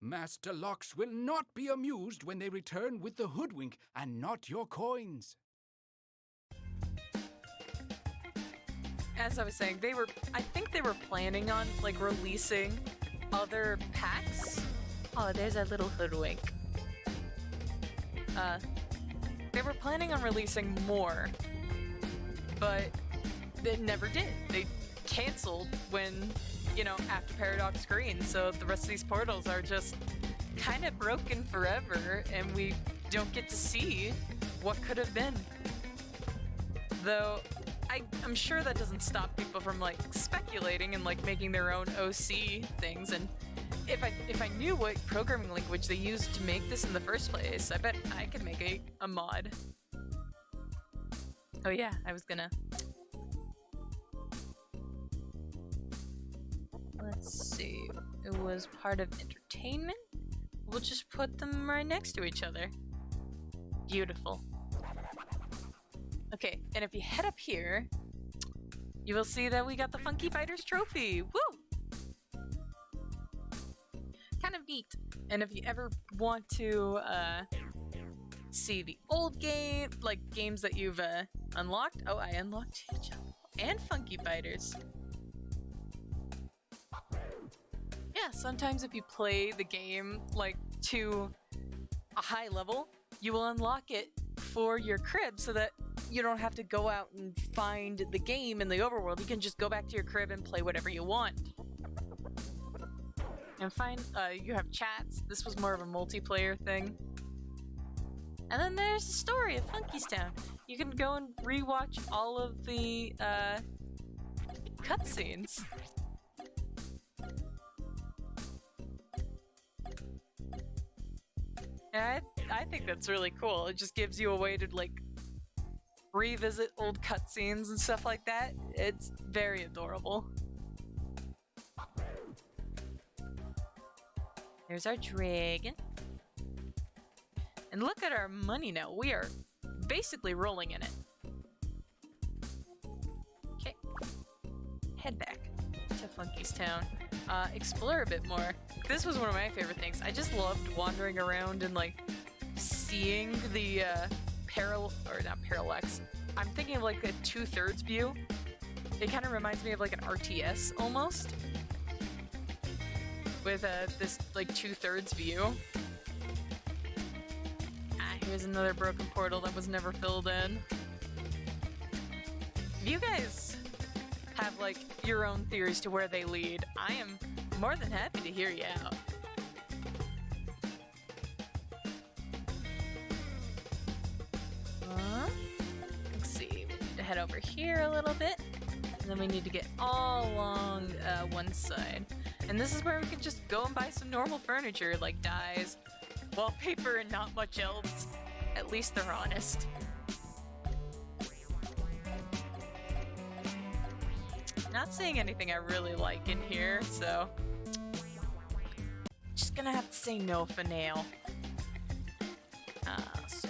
Master Lox will not be amused when they return with the hoodwink and not your coins. As I was saying, I think they were planning on, like, releasing other packs. Oh, there's a little hoodwink. They were planning on releasing more, but they never did. They canceled when, after Paradox Green, so the rest of these portals are just kind of broken forever, and we don't get to see what could have been. Though, I'm sure that doesn't stop people from, like, speculating and, like, making their own OC things, and if I knew what programming language they used to make this in the first place, I bet I could make a mod. Oh yeah, I was gonna... Let's see, it was part of entertainment? We'll just put them right next to each other. Beautiful. Okay, and if you head up here, you will see that we got the Funky Fighters trophy. Woo! kind of neat. And if you ever want to see the old game, like games that you've unlocked. Oh, I unlocked and Funky Biters. Yeah, sometimes if you play the game like to a high level, you will unlock it for your crib so that you don't have to go out and find the game in the overworld. You can just go back to your crib and play whatever you want. And you have chats. This was more of a multiplayer thing. And then there's the story of Funkeys Town. You can go and rewatch all of the cutscenes. And I think that's really cool. It just gives you a way to like revisit old cutscenes and stuff like that. It's very adorable. There's our dragon. And look at our money now. We are basically rolling in it. Okay. Head back to Funkeys Town. Explore a bit more. This was one of my favorite things. I just loved wandering around and like seeing the not parallax. I'm thinking of like a 2/3 view. It kind of reminds me of like an RTS almost. With this like 2/3 view. Here's another broken portal that was never filled in. If you guys have like your own theories to where they lead, I am more than happy to hear you out. Let's see, we need to head over here a little bit, and then we need to get all along one side. And this is where we can just go and buy some normal furniture like dyes, wallpaper, and not much else. At least they're honest. Not seeing anything I really like in here, so just gonna have to say no for now. So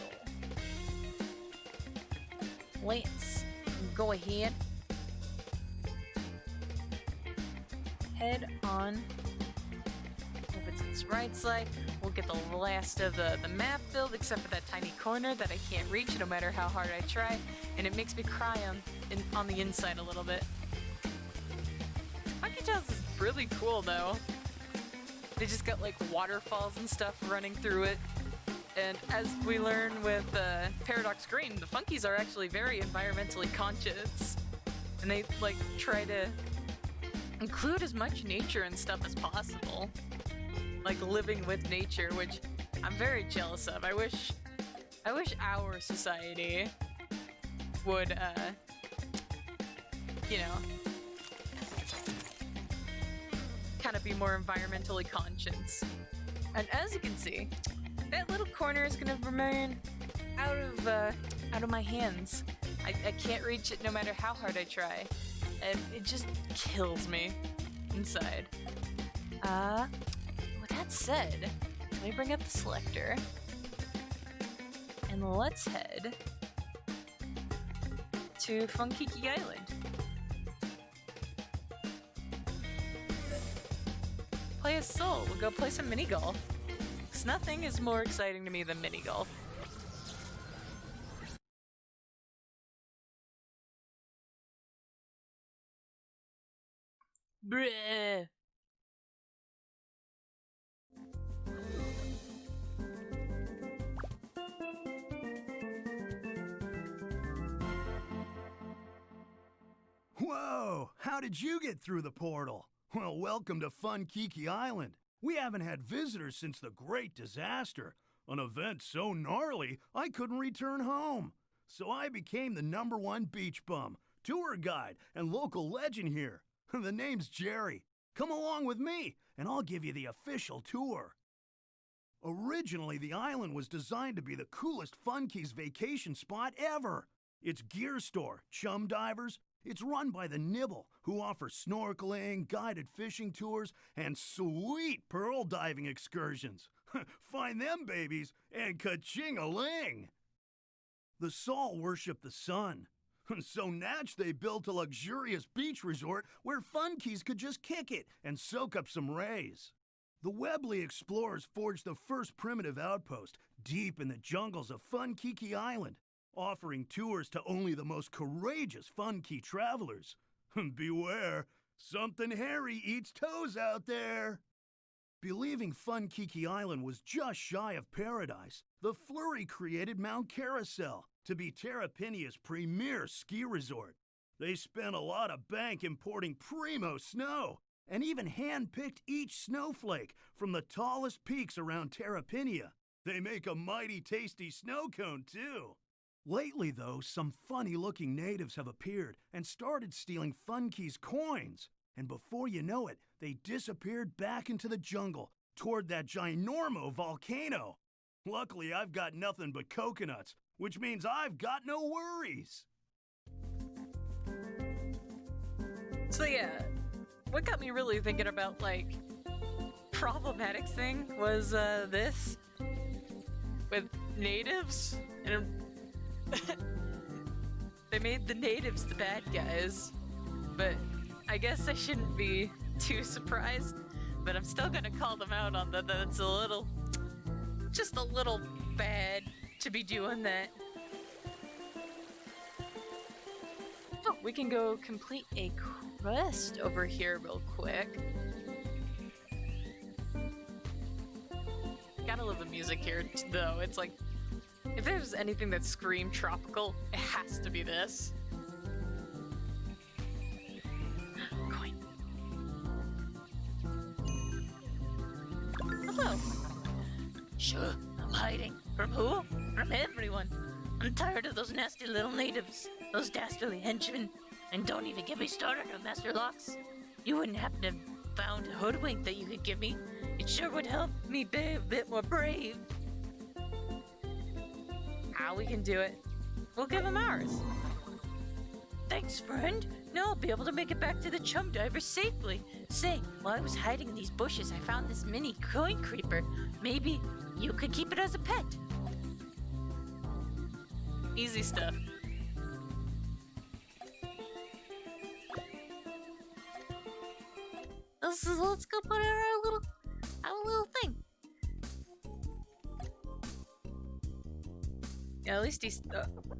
let's go ahead. Head on over to this right side. We'll get the last of the map filled, except for that tiny corner that I can't reach no matter how hard I try, and it makes me cry on the inside a little bit. Funky Town is really cool though. They just got like waterfalls and stuff running through it, and as we learn with Paradox Green, the Funkeys are actually very environmentally conscious, and they like try to include as much nature and stuff as possible. Like living with nature, which I'm very jealous of. I wish our society would, you know, kind of be more environmentally conscious. And as you can see, that little corner is gonna remain out of my hands. I can't reach it no matter how hard I try, and it just kills me inside. With that said, let me bring up the selector, and let's head to Funkeys Island. Play a soul. We'll go play some mini golf. 'Cause nothing is more exciting to me than mini golf. Bruh. Whoa! How did you get through the portal? Well, welcome to Funkeys Island. We haven't had visitors since the Great Disaster, an event so gnarly I couldn't return home. So I became the #1 beach bum, tour guide, and local legend here. The name's Jerry. Come along with me, and I'll give you the official tour. Originally, the island was designed to be the coolest Funkeys vacation spot ever. Its gear store, chum divers, it's run by the Nibble, who offer snorkeling, guided fishing tours, and sweet pearl diving excursions. Find them babies, and ka-ching-a-ling! The Saul worship the sun. So natch they built a luxurious beach resort where Funkeys could just kick it and soak up some rays. The Webley explorers forged the first primitive outpost deep in the jungles of Funkeys Island, offering tours to only the most courageous Funky travelers. Beware, something hairy eats toes out there. Believing Funkeys Island was just shy of paradise, the Flurry created Mount Carousel to be Terrapinia's premier ski resort. They spent a lot of bank importing primo snow, and even hand-picked each snowflake from the tallest peaks around Terrapinia. They make a mighty tasty snow cone, too. Lately, though, some funny-looking natives have appeared and started stealing Funkeys coins. And before you know it, they disappeared back into the jungle toward that ginormo volcano. Luckily, I've got nothing but coconuts, which means I've got no worries. So yeah, what got me really thinking about, like, problematic thing was this with natives, and they made the natives the bad guys, but I guess I shouldn't be too surprised, but I'm still gonna call them out on that. That's just a little bad to be doing that. Oh, we can go complete a quest over here real quick. Gotta love the music here, though. It's like, if there's anything that screams tropical, it has to be this. Coin. Hello. Sure, I'm hiding. From who? From everyone. I'm tired of those nasty little natives, those dastardly henchmen, and don't even get me started on Master Locks. You wouldn't happen to have found a hoodwink that you could give me? It sure would help me be a bit more brave. Ah, we can do it. We'll give him ours. Thanks, friend. Now I'll be able to make it back to the chum diver safely. Say, while I was hiding in these bushes, I found this mini coin creeper. Maybe you could keep it as a pet. Easy stuff. Let's go put our little thing. Yeah, at least he's.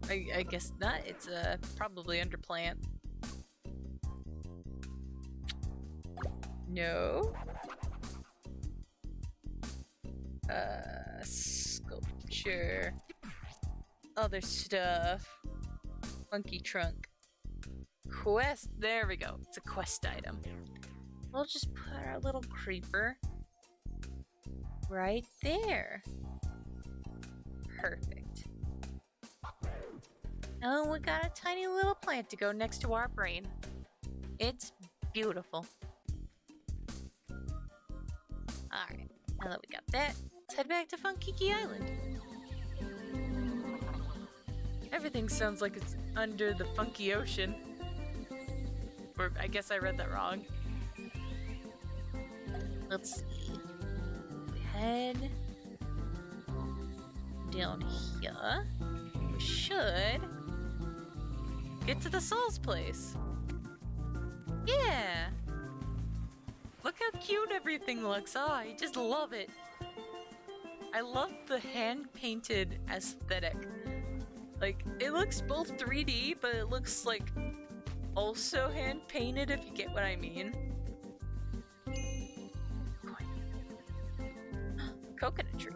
I guess not. It's probably under plant. No. Sculpture. Other stuff. Funky trunk. Quest. There we go. It's a quest item. We'll just put our little creeper right there. Perfect. Oh, we got a tiny little plant to go next to our brain. It's beautiful. Alright, now that we got that, let's head back to Funkeys Island. Everything sounds like it's under the Funky Ocean. Or I guess I read that wrong. Let's see. We head down here. We should get to the Soul's place. Yeah! Look how cute everything looks. Oh, I just love it. I love the hand-painted aesthetic. Like, it looks both 3D, but it looks like also hand-painted, if you get what I mean. Coconut tree.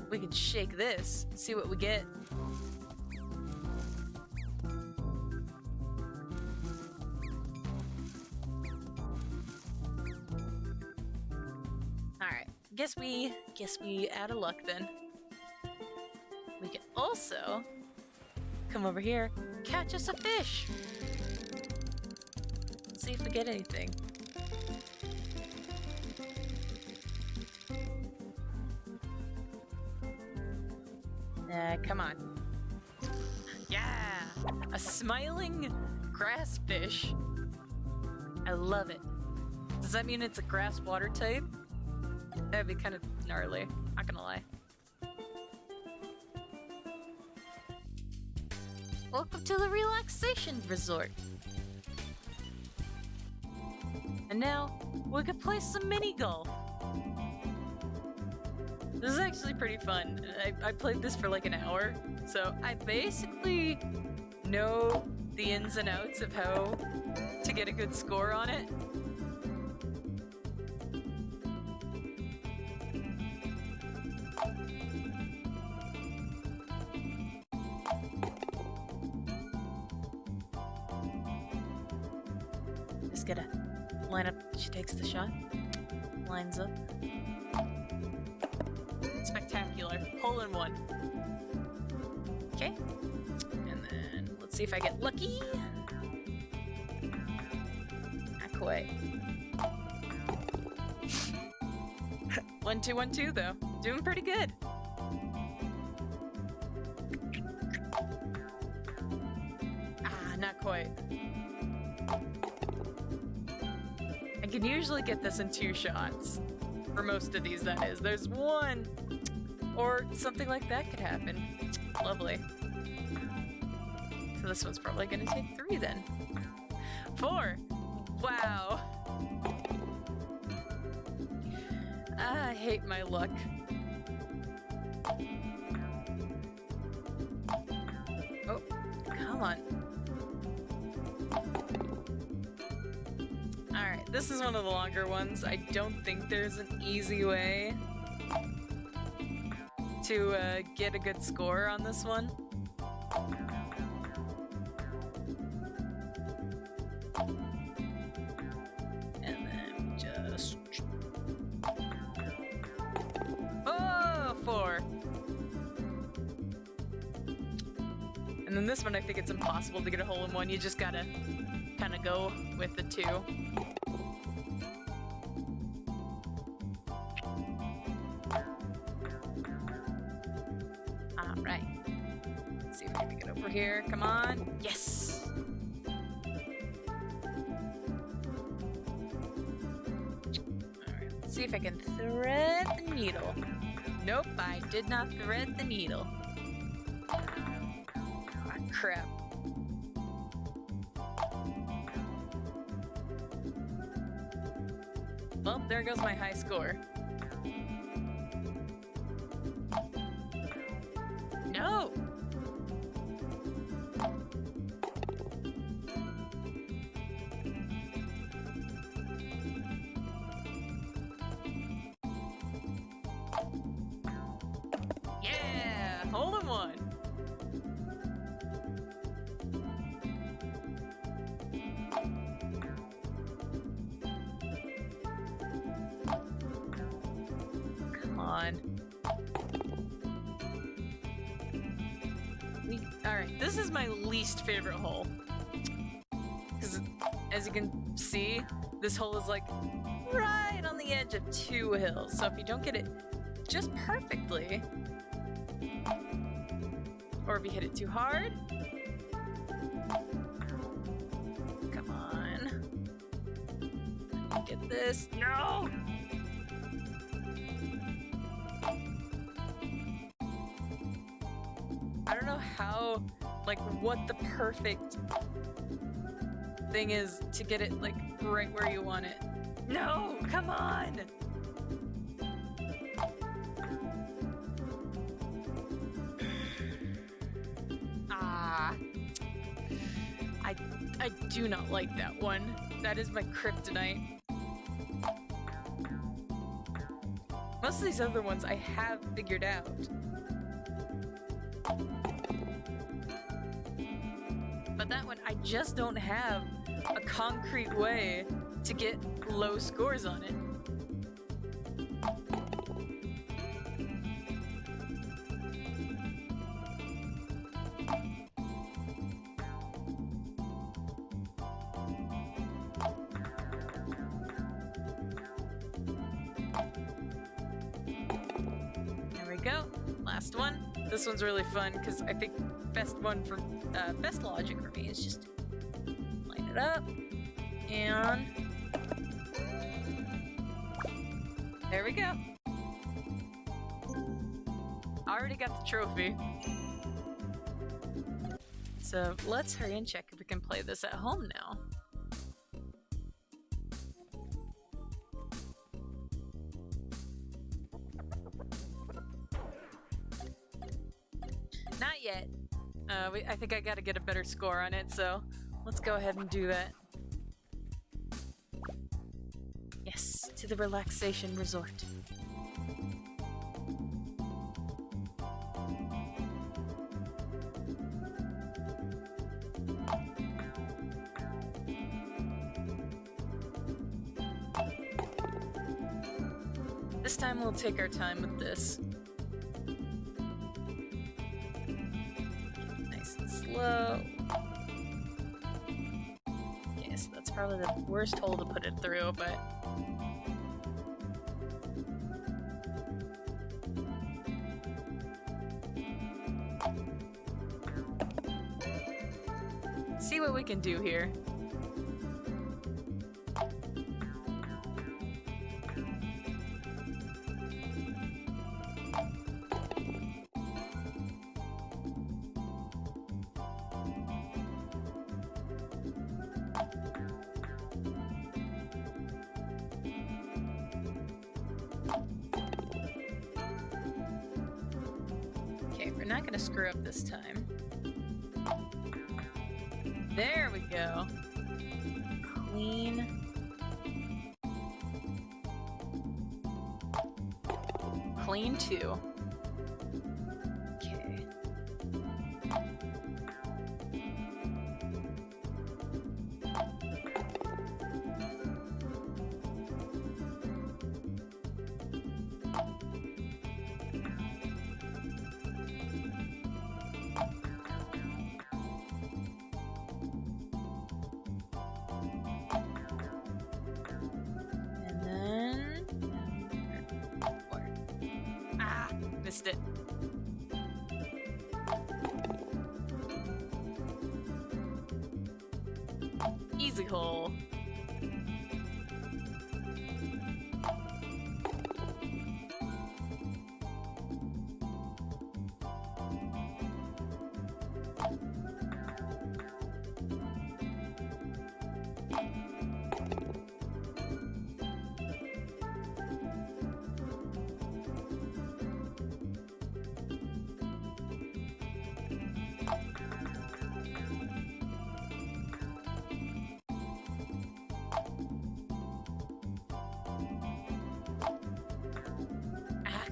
We can shake this, see what we get. Alright, guess we out of luck then. We can also come over here, catch us a fish. Let's see if we get anything. Come on. Yeah! A smiling grass fish. I love it. Does that mean it's a grass water type? That'd be kind of gnarly, not gonna lie. Welcome to the relaxation resort. And now, we could play some mini golf. This is actually pretty fun. I played this for like an hour, so I basically know the ins and outs of how to get a good score on it. Just gotta line up. She takes the shot, lines up. Spectacular. Hole in one. Okay. And then let's see if I get lucky. Not quite. 1 2 1 2 though. Doing pretty good. Ah, not quite. I can usually get this in 2 shots. For most of these, that is. There's 1, or something like that could happen. Lovely. So this one's probably gonna take 3 then. 4! Wow! I hate my luck. Oh, come on. Alright, this is one of the longer ones. I don't think there's an easy way to get a good score on this one. And then just... Oh, 4! And then this one, I think it's impossible to get a hole in one. You just gotta kind of go with the 2. Alright. Let's see if I can get over here. Come on. Yes! Alright, let's see if I can thread the needle. Nope, I did not thread the needle. Ah, crap. Well, there goes my high score. No! Yeah! Hole in one! Come on. Alright, this is my least favorite hole. Because, as you can see, this hole is like right on the edge of 2 hills. So if you don't get it just perfectly, or if you hit it too hard, come on. Get this. No! I don't know how, like, what the perfect thing is to get it, like, right where you want it. No! Come on! Ah. I do not like that one. That is my kryptonite. Most of these other ones I have figured out. But that one, I just don't have a concrete way to get low scores on it. There we go. Last one. This one's really fun because I think best logic for me is just line it up and there we go. Already got the trophy. So let's hurry and check if we can play this at home now. Not yet. I think I gotta get a better score on it, so let's go ahead and do that. Yes, to the relaxation resort. This time we'll take our time with this. Nice and slow. Okay, so that's probably the worst hole to put it through, but... see what we can do here. Okay, we're not gonna screw up this time. There we go. Clean. Clean 2. Okay. Missed it. Easy hole.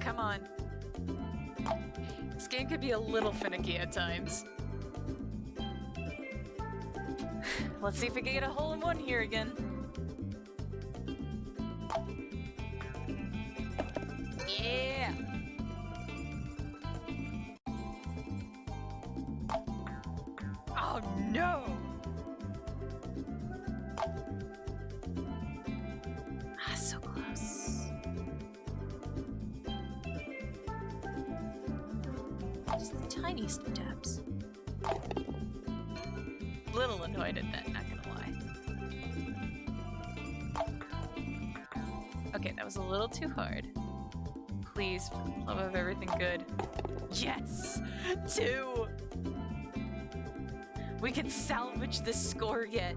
Come on. This game could be a little finicky at times. Let's see if we can get a hole in one here again. Yeah! Oh no! Ah, so close. Just the tiniest of taps. Little annoyed at that, not gonna lie. Okay, that was a little too hard. Please, for the love of everything good. Yes! 2! We can salvage this score yet.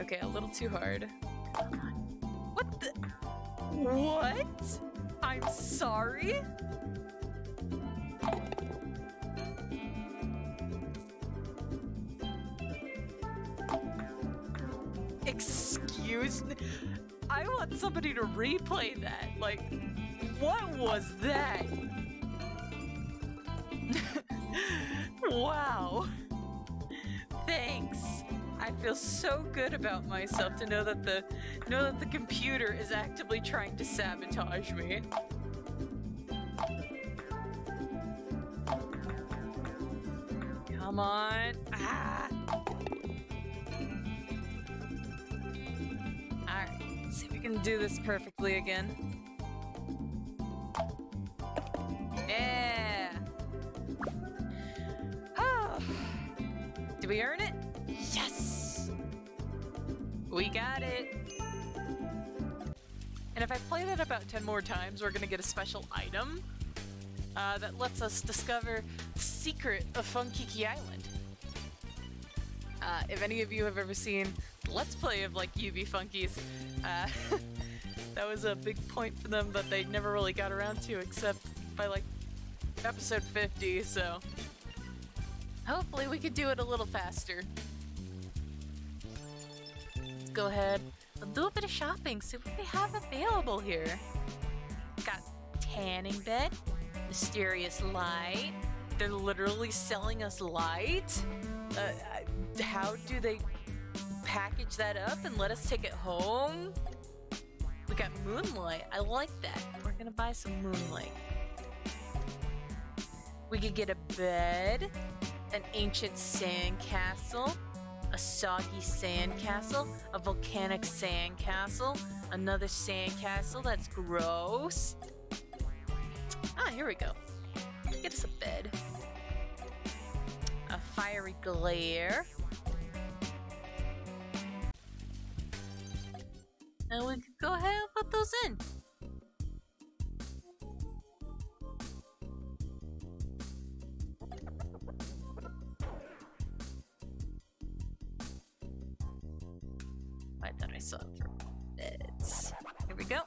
Okay, a little too hard. Come on. What the? What? I'm sorry? Excuse me? I want somebody to replay that. Like, what was that? Wow. Thanks. I feel so good about myself to know that the computer is actively trying to sabotage me. Come on. Ah. Alright, let's see if we can do this perfectly again. Yeah. Oh. Did we earn it? Yes! We got it! And if I play that about 10 more times, we're gonna get a special item that lets us discover the secret of Funkeys Island. If any of you have ever seen Let's Play of like UV Funkies, that was a big point for them, but they never really got around to except by like episode 50, so hopefully we could do it a little faster. Let's go ahead and do a bit of shopping, see what they have available here. Got tanning bed, mysterious light. They're literally selling us light. How do they package that up and let us take it home? We got moonlight. I like that. We're gonna buy some moonlight. We could get a bed, an ancient sandcastle, a soggy sandcastle, a volcanic sandcastle, another sandcastle that's gross. Ah, here we go. Get us a bed. A fiery glare. And we could go ahead and put those in. I thought I saw it through beds. Here we go.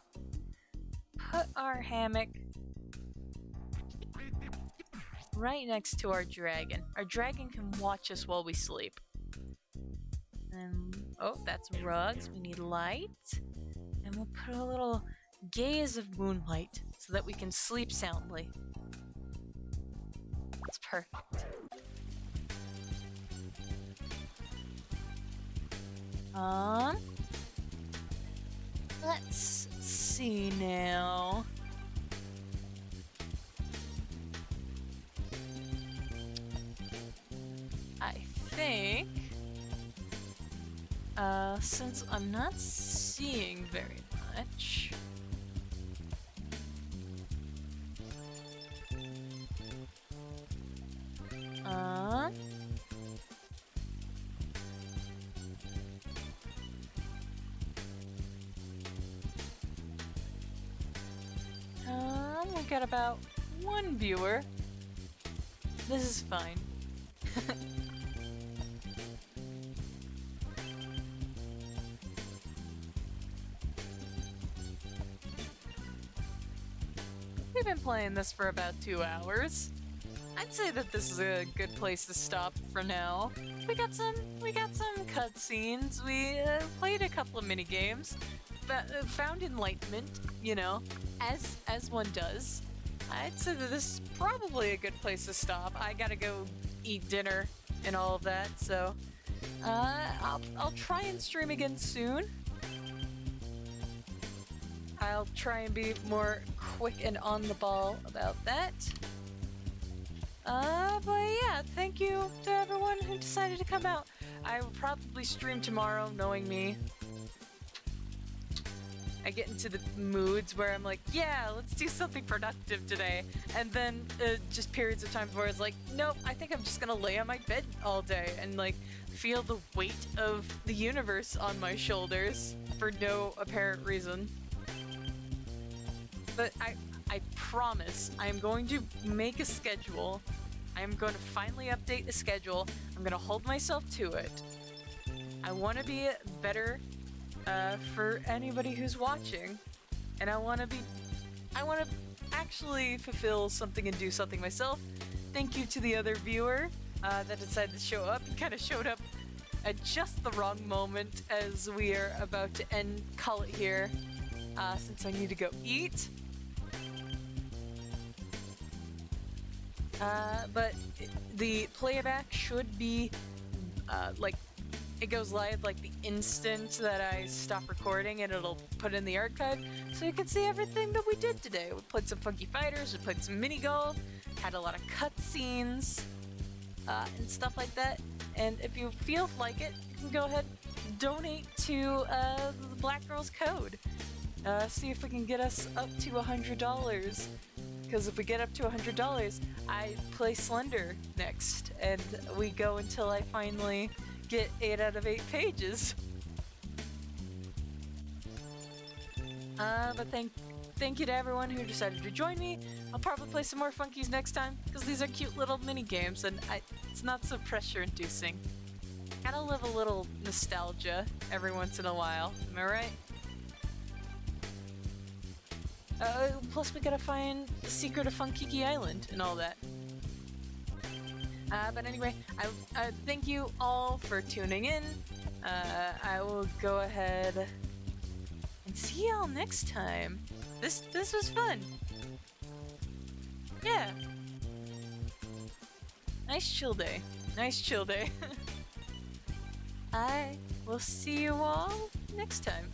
Put our hammock right next to our dragon. Our dragon can watch us while we sleep. And oh, that's rugs. We need light. And we'll put a little gaze of moonlight so that we can sleep soundly. It's perfect. Let's see now. I think, since I'm not seeing very much, we got about one viewer. This is fine. We've been playing this for about 2 hours. I'd say that this is a good place to stop for now. We got some cutscenes. We played a couple of mini games, found enlightenment. You know, as one does. I'd say that this is probably a good place to stop. I gotta go eat dinner and all of that, so I'll try and stream again soon. I'll try and be more quick and on the ball about that. But yeah, thank you to everyone who decided to come out. I will probably stream tomorrow, knowing me. I get into the moods where I'm like, yeah, let's do something productive today. And then just periods of time where it's like, nope, I think I'm just gonna lay on my bed all day and like feel the weight of the universe on my shoulders for no apparent reason. But I promise I am going to make a schedule. I am going to finally update the schedule. I'm going to hold myself to it. I want to be better for anybody who's watching. And I want to actually fulfill something and do something myself. Thank you to the other viewer that decided to show up. He kind of showed up at just the wrong moment as we are about to call it here, since I need to go eat. But the playback should be, like, it goes live like the instant that I stop recording, and it'll put in the archive, so you can see everything that we did today. We played some Funky Fighters, we played some mini golf, had a lot of cutscenes, and stuff like that. And if you feel like it, you can go ahead and donate to the Black Girls Code. See if we can get us up to $100. Because if we get up to $100, I play Slender next, and we go until I finally get 8 out of 8 pages. But thank you to everyone who decided to join me. I'll probably play some more Funkies next time, because these are cute little mini games, and it's not so pressure-inducing. Gotta live a little nostalgia every once in a while. Am I right? Plus we gotta find the secret of Funkiki Island and all that. But anyway, I thank you all for tuning in. I will go ahead and see y'all next time. This was fun. Yeah. Nice chill day. Nice chill day. I will see you all next time.